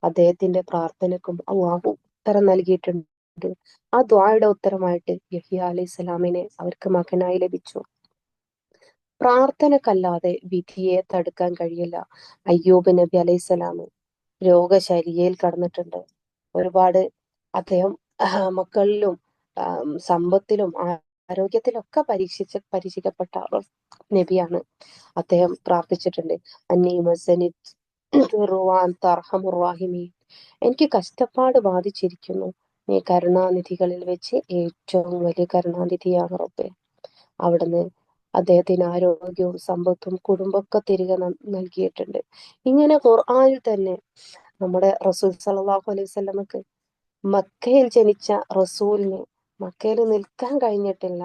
അദ്ദേഹത്തിന്റെ പ്രാർത്ഥനയ്ക്കും അല്ലാഹു ഉത്തരം നൽകിയിട്ടുണ്ട്. ആ ദുആയുടെ ഉത്തരമായിട്ട് യഹ്യ അലൈഹി സ്വലാമിനെ അവർക്ക് മകനായി ലഭിച്ചു. പ്രാർത്ഥനക്കല്ലാതെ വിധിയെ തടുക്കാൻ കഴിയില്ല. അയ്യൂബ് നബി അലൈഹി സ്വലാം രോഗശയ്യയിൽ കടന്നിട്ടുണ്ട്. ഒരുപാട് അദ്ദേഹം മക്കളിലും സമ്പത്തിലും ആരോഗ്യത്തിലൊക്കെ പരീക്ഷിക്കപ്പെട്ട നബിയാണ്. അദ്ദേഹം പ്രാർത്ഥിച്ചിട്ടുണ്ട്, അന്നീ മസ്സനി എനിക്ക് കഷ്ടപ്പാട് ബാധിച്ചിരിക്കുന്നു, നീ കരുണാനിധികളിൽ വെച്ച് ഏറ്റവും വലിയ കരുണാനിധിയാണ് റബ്ബേ. അവിടുന്ന് അദ്ദേഹത്തിന് ആരോഗ്യവും സമ്പത്തും കുടുംബമൊക്കെ തിരികെ നൽകിയിട്ടുണ്ട്. ഇങ്ങനെ ഖുർആനിൽ തന്നെ നമ്മുടെ റസൂൽ സല്ലല്ലാഹു അലൈഹി വസല്ലമക്ക്, മക്കയിൽ ജനിച്ച റസൂലിന് മക്കയിൽ നിൽക്കാൻ കഴിഞ്ഞിട്ടില്ല.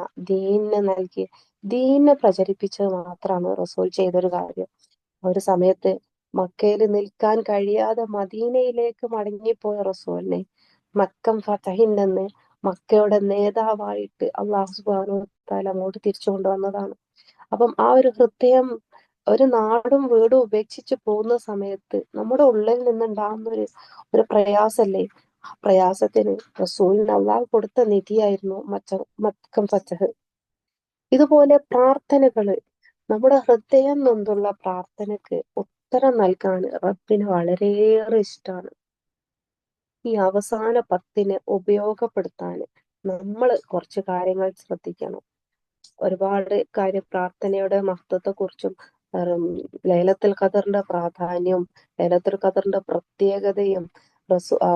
ദീനിനെ പ്രചരിപ്പിച്ചത് മാത്രമാണ് റസൂൽ ചെയ്തൊരു കാര്യം. ഒരു സമയത്ത് മക്കയിൽ നിൽക്കാൻ കഴിയാതെ മദീനയിലേക്ക് മടങ്ങിപ്പോയ റസൂലിനെ മക്കം ഫതഹിൽ മക്കയുടെ നേതാവായിട്ട് അള്ളാഹു സുബ്ഹാനഹു വതആല അങ്ങോട്ട് തിരിച്ചു കൊണ്ടുവന്നതാണ്. അപ്പം ആ ഒരു ഹൃദയം, ഒരു നാടും വീടും ഉപേക്ഷിച്ച് പോകുന്ന സമയത്ത് നമ്മുടെ ഉള്ളിൽ നിന്നുണ്ടാകുന്ന ഒരു പ്രയാസല്ലേ, ആ പ്രയാസത്തിന് റസൂലിന് അള്ളാഹു കൊടുത്ത നിധിയായിരുന്നു മക്കം ഫതഹ്. ഇതുപോലെ പ്രാർത്ഥനകള്, നമ്മുടെ ഹൃദയം നൊന്തുള്ള പ്രാർത്ഥനക്ക് ഉത്തരം നൽകാൻ റബ്ബിന് വളരെയേറെ ഇഷ്ടമാണ്. ഈ അവസാന 10 ഉപയോഗപ്പെടുത്താൻ നമ്മൾ കുറച്ച് കാര്യങ്ങൾ ശ്രദ്ധിക്കണം. ഒരുപാട് കാര്യം പ്രാർത്ഥനയുടെ മഹത്വത്തെക്കുറിച്ചും ലൈലത്തുൽ ഖദറിന്റെ പ്രാധാന്യവും ലൈലത്തുൽ ഖദറിന്റെ പ്രത്യേകതയും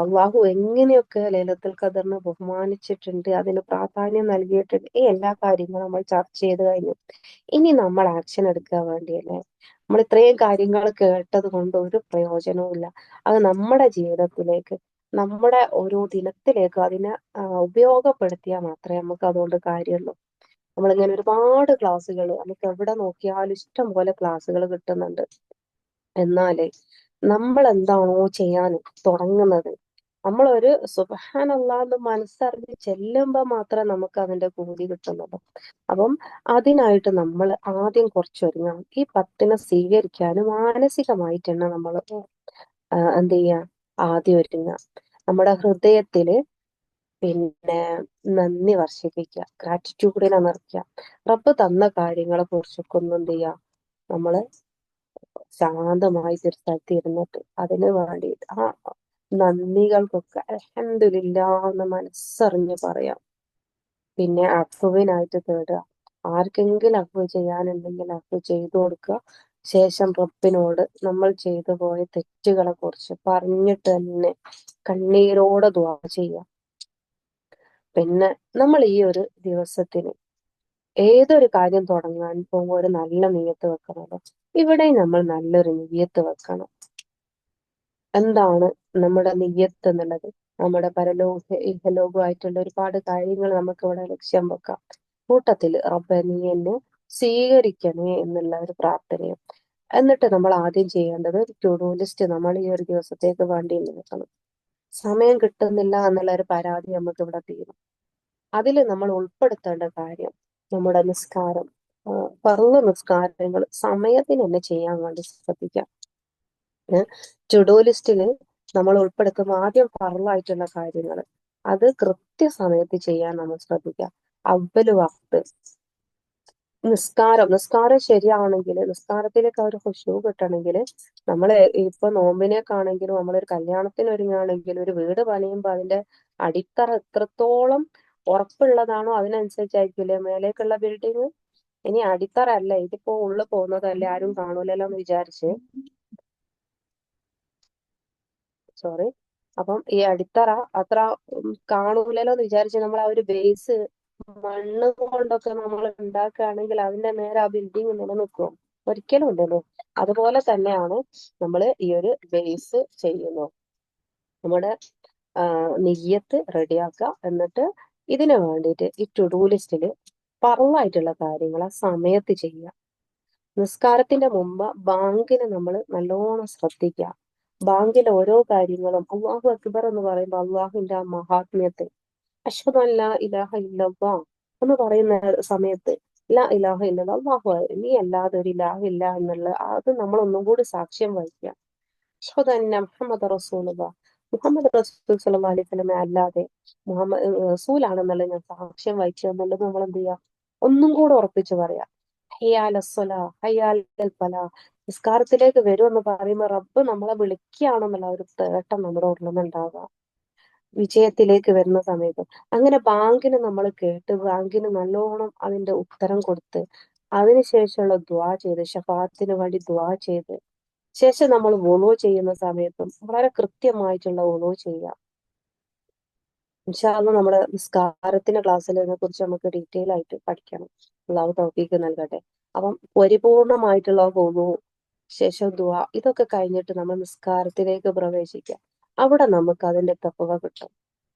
അള്ളാഹു എങ്ങനെയൊക്കെ ലൈലത്തുൽ ഖദറിനെ ബഹുമാനിച്ചിട്ടുണ്ട്, അതിന് പ്രാധാന്യം നൽകിയിട്ടുണ്ട്, ഈ എല്ലാ കാര്യങ്ങളും നമ്മൾ ചർച്ച ചെയ്ത് കഴിഞ്ഞു. ഇനി നമ്മൾ ആക്ഷൻ എടുക്കാൻ വേണ്ടിയല്ലേ. നമ്മൾ ഇത്രയും കാര്യങ്ങൾ കേട്ടത് കൊണ്ട് ഒരു പ്രയോജനവും ഇല്ല. അത് നമ്മുടെ ജീവിതത്തിലേക്ക്, നമ്മുടെ ഓരോ ദിനത്തിലേക്ക് അതിനെ ഉപയോഗപ്പെടുത്തിയാൽ മാത്രമേ നമുക്ക് അതുകൊണ്ട് കാര്യമുള്ളൂ. നമ്മളിങ്ങനെ ഒരുപാട് ക്ലാസ്സുകൾ, നമുക്ക് എവിടെ നോക്കിയാലും ഇഷ്ടം പോലെ ക്ലാസ്സുകൾ കിട്ടുന്നുണ്ട്. എന്നാല് നമ്മൾ എന്താണോ ചെയ്യാൻ തുടങ്ങുന്നത്, നമ്മളൊരു സുബ്ഹാനല്ലാഹ് മനസ്സറിഞ്ഞ് ചെല്ലുമ്പോൾ മാത്രമേ നമുക്ക് അതിന്റെ കൂലി കിട്ടുന്നുള്ളൂ. അപ്പം അതിനായിട്ട് നമ്മൾ ആദ്യം കുറച്ചൊരുങ്ങണം. ഈ 10 സ്വീകരിക്കാൻ മാനസികമായിട്ട് തന്നെ നമ്മൾ എന്ത് ചെയ്യാ, ആദ്യം ഒരുങ്ങുക. നമ്മുടെ ഹൃദയത്തില് പിന്നെ നന്ദി വർഷിപ്പിക്കുക, ഗ്രാറ്റിറ്റ്യൂഡിനെ നിറയ്ക്കുക. റബ്ബ് തന്ന കാര്യങ്ങളെ കുറിച്ചൊക്കെ ഒന്നും എന്ത് ചെയ്യുക, നമ്മള് ശാന്തമായി സ്ഥലത്ത് ഇരുന്നിട്ട് അതിന് വേണ്ടിയിട്ട് ആ നന്ദികൾക്കൊക്കെ അൽഹംദുലില്ലാഹ് എന്ന് മനസ്സറിഞ്ഞ് പറയാം. പിന്നെ അഫുവിനായിട്ട് തേടുക, ആർക്കെങ്കിലും അഫു ചെയ്യാനുണ്ടെങ്കിൽ അഫു ചെയ്തു കൊടുക്കുക. ശേഷം റബ്ബിനോട് നമ്മൾ ചെയ്തു പോയ തെറ്റുകളെ കുറിച്ച് പറഞ്ഞിട്ട് തന്നെ കണ്ണീരോടെ ദുആ ചെയ്യാം. പിന്നെ നമ്മൾ ഈ ഒരു ദിവസത്തിന് ഏതൊരു കാര്യം തുടങ്ങാൻ പോകുമ്പോൾ ഒരു നല്ല നിയ്യത്ത് വെക്കണമല്ലോ. ഇവിടെ നമ്മൾ നല്ലൊരു നിയ്യത്ത് വെക്കണം. എന്താണ് നമ്മുടെ നിയ്യത്ത് എന്നുള്ളത്? നമ്മുടെ ഇഹലോകമായിട്ടുള്ള ഒരുപാട് കാര്യങ്ങൾ നമുക്ക് ഇവിടെ ലക്ഷ്യം വെക്കാം. കൂട്ടത്തില് റബ്ബേ നീ എന്നെ സ്വീകരിക്കണേ എന്നുള്ള ഒരു പ്രാർത്ഥനയും. എന്നിട്ട് നമ്മൾ ആദ്യം ചെയ്യേണ്ടത് ഒരു ടു ഡു ലിസ്റ്റ് നമ്മൾ ഈ ഒരു ദിവസത്തേക്ക് വേണ്ടി നോക്കണം. സമയം കിട്ടുന്നില്ല എന്നുള്ള ഒരു പരാതി നമുക്ക് ഇവിടെ തീരും. അതിൽ നമ്മൾ ഉൾപ്പെടുത്തേണ്ട കാര്യം നമ്മുടെ നിസ്കാരം, ഫർള് നിസ്കാരങ്ങൾ സമയത്തിന് തന്നെ ചെയ്യാൻ വേണ്ടി ശ്രദ്ധിക്കാം. ടു ഡു ലിസ്റ്റിൽ നമ്മൾ ഉൾപ്പെടുത്തുമ്പോൾ ആദ്യം ഫർളായിട്ടുള്ള കാര്യങ്ങൾ അത് കൃത്യസമയത്ത് ചെയ്യാൻ നമ്മൾ ശ്രദ്ധിക്കാം. അവ്വല് വഖ്ത് നിസ്കാരം ശരിയാണെങ്കിൽ, നിസ്കാരത്തിലേക്ക് ഒരു ഖുശൂ കിട്ടണമെങ്കിൽ നമ്മൾ ഇപ്പൊ നോമ്പിനേക്കാണെങ്കിലും നമ്മളൊരു കല്യാണത്തിന് ഒരുങ്ങുകയാണെങ്കിലും ഒരു വീട് പണിയുമ്പോൾ അതിന്റെ അടിത്തറ എത്രത്തോളം ഉറപ്പുള്ളതാണോ അതിനനുസരിച്ചായിരിക്കില്ലേ മേലേക്കുള്ള ബിൽഡിങ്. ഇനി അടിത്തറ അല്ല, ഇതിപ്പോ ഉള്ളു പോകുന്നതല്ലേ ആരും കാണൂലല്ലോ എന്ന് വിചാരിച്ച്, സോറി, അപ്പം ഈ അടിത്തറ അത്ര കാണൂലല്ലോ എന്ന് വിചാരിച്ച് നമ്മൾ ആ ഒരു ബേസ് മണ്ണ് കൊണ്ടൊക്കെ നമ്മൾ ഉണ്ടാക്കുകയാണെങ്കിൽ അതിന്റെ നേരെ ആ ബിൽഡിങ് നിലനിൽക്കും? ഒരിക്കലും ഇല്ലല്ലോ. അതുപോലെ തന്നെയാണ് നമ്മൾ ഈ ഒരു ബേസ് ചെയ്യുന്നത്. നമ്മുടെ നിയ്യത്ത് റെഡിയാക്കുക. എന്നിട്ട് ഇതിനു വേണ്ടിയിട്ട് ഈ ടു ഡു ലിസ്റ്റിൽ പറവായിട്ടുള്ള കാര്യങ്ങൾ ആ സമയത്ത് ചെയ്യുക. നിസ്കാരത്തിന്റെ മുമ്പ് ബാങ്കിന് നമ്മൾ നല്ലോണം ശ്രദ്ധിക്കുക. ബാങ്കിലെ ഓരോ കാര്യങ്ങളും അള്ളാഹു അക്ബർ എന്ന് പറയുമ്പോൾ അള്ളാഹുവിന്റെ ആ മഹാത്മ്യത്തെ, അഷ്ഹദു അൻ ലാ ഇലാഹ ഇല്ലല്ലാഹ് എന്ന് പറയുന്ന സമയത്ത് ലാ ഇലാഹ ഇല്ലല്ലാഹ് അള്ളാഹു നീ അല്ലാതെ ഒരു ഇലാഹ ഇല്ല എന്നുള്ള അത് നമ്മൾ ഒന്നും കൂടി സാക്ഷ്യം വഹിക്കുക. അഷ്ഹദു അന്ന മുഹമ്മദ് റസൂലുള്ളാഹ് മുഹമ്മദ് റസൂൽ സല്ലല്ലാഹു അലൈഹി വസല്ലമ അല്ലാതെ മുഹമ്മദ് റസൂലാണെന്നുള്ളത് ഞാൻ സാക്ഷ്യം വഹിച്ചു എന്നുള്ളത് നമ്മൾ എന്ത് ചെയ്യുക, ഒന്നും കൂടെ ഉറപ്പിച്ച് പറയാം. ഹയ്യാലസ്സലാ ഹയ്യാലൽ ഫലാ, നിസ്കാരത്തിലേക്ക് വരുമെന്ന് പറയുമ്പോൾ റബ്ബ് നമ്മളെ വിളിക്കുകയാണെന്നുള്ള ഒരു തേട്ടം നമ്മുടെ ഉള്ളിൽ നിന്നുണ്ടാവുക വിജയത്തിലേക്ക് വരുന്ന സമയത്ത്. അങ്ങനെ ബാങ്കിന് നമ്മൾ കേട്ട് ബാങ്കിന് നല്ലോണം അതിന്റെ ഉത്തരം കൊടുത്ത് അതിനുശേഷമുള്ള ദ്വാ ചെയ്ത് ഷഫാത്തിന് വേണ്ടി ദ്വാ ചെയ്ത് ശേഷം നമ്മൾ വുളു ചെയ്യുന്ന സമയത്തും വളരെ കൃത്യമായിട്ടുള്ള വുളു ചെയ്യുക. ഇൻഷാ അള്ളാ നമ്മുടെ നിസ്കാരത്തിന്റെ ക്ലാസ്സിൽ ഇതിനെ കുറിച്ച് നമുക്ക് ഡീറ്റെയിൽ ആയിട്ട് പഠിക്കണം. അള്ളാഹു തൗഫീഖ് നൽകട്ടെ. അപ്പം പരിപൂർണമായിട്ടുള്ള വുളു, ശേഷം ദുആ, ഇതൊക്കെ കഴിഞ്ഞിട്ട് നമ്മൾ നിസ്കാരത്തിലേക്ക് പ്രവേശിക്കുക. അവിടെ നമുക്ക് അതിന്റെ തഖ്വ കിട്ടും.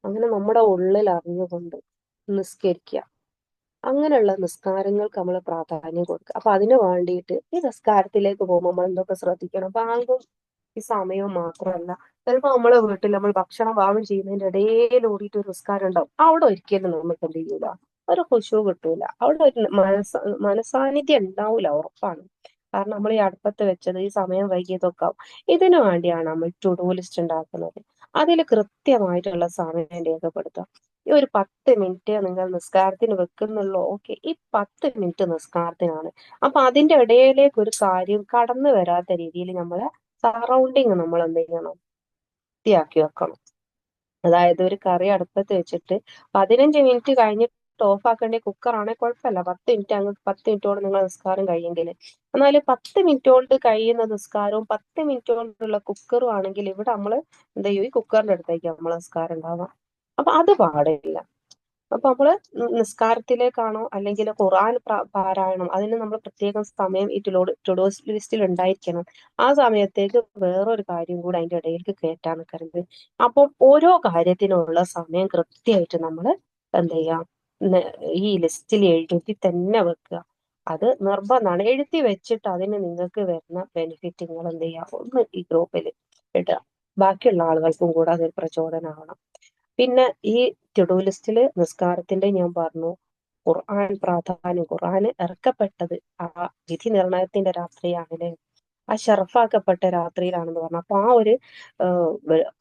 അങ്ങനെ നമ്മുടെ ഉള്ളിൽ അറിഞ്ഞുകൊണ്ട് നിസ്കരിക്കുക. അങ്ങനെയുള്ള നിസ്കാരങ്ങൾക്ക് നമ്മൾ പ്രാധാന്യം കൊടുക്കുക. അപ്പൊ അതിന് വേണ്ടിയിട്ട് ഈ നിസ്കാരത്തിലേക്ക് പോകുമ്പോൾ നമ്മൾ എന്തൊക്കെ ശ്രദ്ധിക്കണം? ബാങ്കും ഈ സമയവും മാത്രമല്ല, ചിലപ്പോ നമ്മളെ വീട്ടിൽ നമ്മൾ ഭക്ഷണം പാകം ചെയ്യുന്നതിന്റെ ഇടയിൽ ഓടിയിട്ട് ഒരു നിസ്കാരം ഉണ്ടാവും. അവിടെ ഒരിക്കലും നമുക്ക് എന്ത് ചെയ്യൂല, ഒരു ഖുശൂ കിട്ടൂല. അവിടെ ഒരു മനസാന്നിധ്യം ഉണ്ടാവൂല, ഉറപ്പാണ്. കാരണം നമ്മൾ ഈ അടുപ്പത്ത് വെച്ചത് ഈ സമയം വൈകിയതൊക്കെ ആവും. ഇതിനു വേണ്ടിയാണ് നമ്മൾ ടു ഡു ലിസ്റ്റ് ഉണ്ടാക്കുന്നത്. അതിൽ കൃത്യമായിട്ടുള്ള സമയം രേഖപ്പെടുത്തുക. ഈ ഒരു 10 മിനിറ്റ് നിങ്ങൾ നിസ്കാരത്തിന് വെക്കുന്നുള്ളൂ, ഓക്കെ, ഈ 10 മിനിറ്റ് നിസ്കാരത്തിനാണ്. അപ്പൊ അതിന്റെ ഇടയിലേക്ക് ഒരു കാര്യം കടന്നു വരാത്ത രീതിയിൽ നമ്മളെ സറൗണ്ടിങ് നമ്മൾ എന്ത് ചെയ്യണം, വൃത്തിയാക്കി വെക്കണം. അതായത് ഒരു കറി അടുപ്പത്ത് വെച്ചിട്ട് 15 മിനിറ്റ് കഴിഞ്ഞിട്ട് ഓഫ് ആക്കേണ്ട കുക്കറാണെങ്കിൽ കുഴപ്പമില്ല, 10 മിനിറ്റ് അങ്ങ് 10 മിനിറ്റ് കൊണ്ട് നിങ്ങൾ നിസ്കാരം കഴിയെങ്കിൽ. എന്നാൽ 10 മിനിറ്റ് കൊണ്ട് കഴിയുന്ന നിസ്കാരവും 10 മിനിറ്റ് കൊണ്ടുള്ള കുക്കറും ആണെങ്കിൽ ഇവിടെ നമ്മൾ എന്ത് ചെയ്യും, ഈ കുക്കറിന്റെ അടുത്തേക്ക് നമ്മൾ നിസ്കാരം ഉണ്ടാവാം. അപ്പൊ അത് പാടില്ല. അപ്പൊ നമ്മള് നിസ്കാരത്തിലേക്കാണോ അല്ലെങ്കിൽ ഖുർആൻ പാരായണം അതിന് നമ്മൾ പ്രത്യേകം സമയം ഈ ടുഡോ ലിസ്റ്റിൽ ഉണ്ടായിരിക്കണം. ആ സമയത്തേക്ക് വേറൊരു കാര്യം കൂടെ അതിന്റെ ഇടയിലേക്ക് കയറ്റാൻ നിൽക്കരുത്. അപ്പം ഓരോ കാര്യത്തിനുള്ള സമയം കൃത്യമായിട്ട് നമ്മൾ എന്ത് ചെയ്യാം, ഈ ലിസ്റ്റിൽ എഴുതി തന്നെ വെക്കുക. അത് നിർബന്ധമാണ്. എഴുതി വെച്ചിട്ട് അതിന് നിങ്ങൾക്ക് വരുന്ന ബെനിഫിറ്റ് നിങ്ങൾ എന്ത് ചെയ്യുക, ഒന്ന് ഈ ഗ്രൂപ്പിൽ ഇടുക. ബാക്കിയുള്ള ആളുകൾക്കും കൂടെ അതൊരു പ്രചോദനമാവണം. പിന്നെ ഈ ടു ലിസ്റ്റില് നിസ്കാരത്തിന്റെ ഞാൻ പറഞ്ഞു, ഖുർആൻ പ്രാധാന്യം, ഖുർആൻ ഇറക്കപ്പെട്ടത് ആ വിധി നിർണയത്തിന്റെ രാത്രിയാണല്ലേ, ആ ഷറഫാക്കപ്പെട്ട രാത്രിയിലാണെന്ന് പറഞ്ഞു. അപ്പൊ ആ ഒരു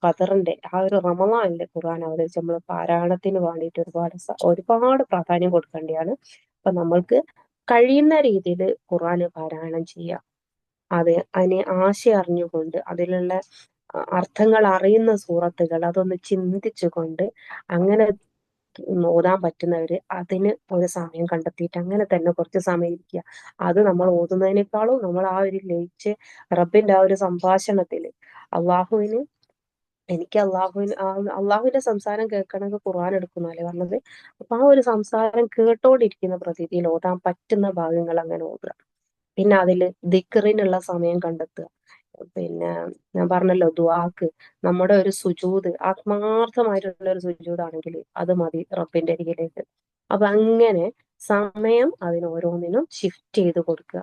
ഖദറിന്റെ ആ ഒരു റമളാനിലെ ഖുർആൻ അവതരിച്ച് നമ്മൾ പാരായണത്തിന് വേണ്ടിയിട്ട് ഒരുപാട് പ്രാധാന്യം കൊടുക്കേണ്ടിയാണ്. അപ്പൊ നമ്മൾക്ക് കഴിയുന്ന രീതിയിൽ ഖുർആൻ പാരായണം ചെയ്യാം. അതിനെ ആശയം അറിഞ്ഞുകൊണ്ട് അതിലുള്ള അർത്ഥങ്ങൾ അറിയുന്ന സൂറത്തുകൾ അതൊന്ന് ചിന്തിച്ചുകൊണ്ട് അങ്ങനെ ഓതാൻ പറ്റുന്നവര് അതിന് ഒരു സമയം കണ്ടെത്തിയിട്ട് അങ്ങനെ തന്നെ കുറച്ച് സമയം ഇരിക്കുക. അത് നമ്മൾ ഓതുന്നതിനേക്കാളും നമ്മൾ ആ ഒരു ലയിച്ച് റബ്ബിന്റെ ആ ഒരു സംഭാഷണത്തില് അള്ളാഹുവിന് എനിക്ക് അള്ളാഹുവിന്റെ സംസാരം കേൾക്കണമെങ്കിൽ ഖുർആൻ എടുക്കുന്നല്ലേ പറഞ്ഞത്. അപ്പൊ ആ ഒരു സംസാരം കേട്ടോണ്ടിരിക്കുന്ന പ്രതീതിയിൽ ഓതാൻ പറ്റുന്ന ഭാഗങ്ങൾ അങ്ങനെ ഓതുക. പിന്നെ അതില് ദിക്റിനുള്ള സമയം കണ്ടെത്തുക. പിന്നെ ഞാൻ പറഞ്ഞല്ലോ ദുആക്ക് നമ്മുടെ ഒരു സുജൂദ് ആത്മാർത്ഥമായിട്ടുള്ള ഒരു സുജൂദാണെങ്കിൽ അത് മതി റബ്ബിന്റെ അരികിലേക്ക്. അപ്പൊ അങ്ങനെ സമയം അതിന് ഓരോന്നിനും ഷിഫ്റ്റ് ചെയ്ത് കൊടുക്കുക.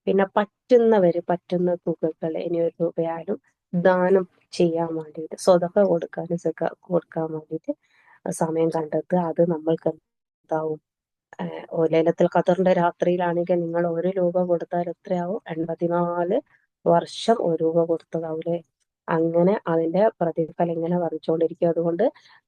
പിന്നെ പറ്റുന്ന തുകകൾ ഇനി ഒരു രൂപയായാലും ദാനം ചെയ്യാൻ വേണ്ടിയിട്ട് സ്വതക്ക കൊടുക്കാനും കൊടുക്കാൻ വേണ്ടിയിട്ട് സമയം കണ്ടെത്തുക. അത് നമ്മൾക്ക് എന്താവും, ലൈലത്തുൽ ഖദറിന്റെ രാത്രിയിലാണെങ്കിൽ നിങ്ങൾ 1 രൂപ കൊടുത്താൽ എത്രയാവും? 84 വർഷം 1 രൂപ കൊടുത്തതാവൂലേ. അങ്ങനെ അതിന്റെ പ്രതിഫലം ഇങ്ങനെ വർദ്ധിച്ചുകൊണ്ടിരിക്കും. അതുകൊണ്ട്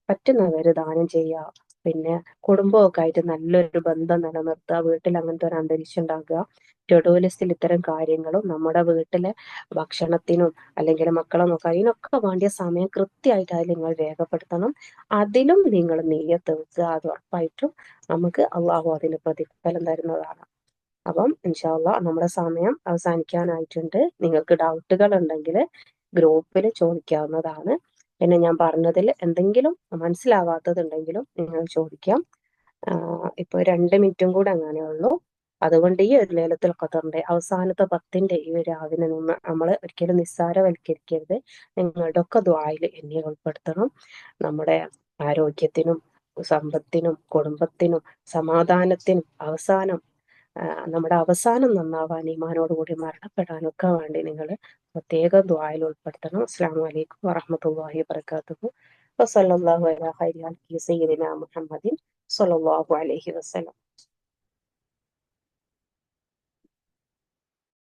പറ്റുന്നവര് ദാനം ചെയ്യുക. പിന്നെ കുടുംബമൊക്കെ ആയിട്ട് നല്ലൊരു ബന്ധം നിലനിർത്തുക. വീട്ടിൽ അങ്ങനത്തെ ഒരു അന്തരീക്ഷം ഉണ്ടാക്കുക. ടു ലിസ്റ്റിൽ ഇത്തരം കാര്യങ്ങളും നമ്മുടെ വീട്ടിലെ ഭക്ഷണത്തിനും അല്ലെങ്കിൽ മക്കളെ നോക്കാൻ ഇതിനൊക്കെ വേണ്ടിയ സമയം കൃത്യമായിട്ട് അതിൽ നിങ്ങൾ രേഖപ്പെടുത്തണം. അതിലും നിങ്ങൾ നെയ്യത്ത് വെക്കുക. അത് ഉറപ്പായിട്ടും നമുക്ക് അള്ളാഹു അതിന് പ്രതിഫലം തരുന്നതാണ്. അപ്പം ഇൻഷാ അള്ളാ നമ്മുടെ സമയം അവസാനിക്കാനായിട്ടുണ്ട്. നിങ്ങൾക്ക് ഡൗട്ടുകൾ ഉണ്ടെങ്കിൽ ഗ്രൂപ്പിൽ ചോദിക്കാവുന്നതാണ്. പിന്നെ ഞാൻ പറഞ്ഞതിൽ എന്തെങ്കിലും മനസ്സിലാവാത്തതുണ്ടെങ്കിലും നിങ്ങൾ ചോദിക്കാം. ഇപ്പൊ 2 മിനിറ്റും കൂടെ അങ്ങനെ ഉള്ളൂ. അതുകൊണ്ട് ഈ ഒരു ലൈലത്തുൽ ഖദറിന്റെ അവസാനത്തെ 10ന്റെ ഈ ഒരു രാവിനെ നിന്ന് നമ്മൾ ഒരിക്കലും നിസ്സാരവൽക്കരിക്കരുത്. നിങ്ങളുടെ ഒക്കെ ദുആയിൽ എന്നെ ഉൾപ്പെടുത്തണം. നമ്മുടെ ആരോഗ്യത്തിനും സമ്പത്തിനും കുടുംബത്തിനും സമാധാനത്തിനും നമ്മുടെ അവസാനം നന്നാവാൻ ഈമാനോടുകൂടി മരണപ്പെടാനും ഒക്കെ വേണ്ടി നിങ്ങൾ പ്രത്യേകം ദുആയിൽ ഉൾപ്പെടുത്തണം. അസ്സലാമു അലൈക്കും വറഹ്മത്തുള്ളാഹി വബറകാതുഹു. വസല്ലല്ലാഹു അലാ ഖൈരി ഖൽഖി സയ്യിദിനാ മുഹമ്മദിൻ സ്വല്ലല്ലാഹു അലൈഹി വസല്ലം.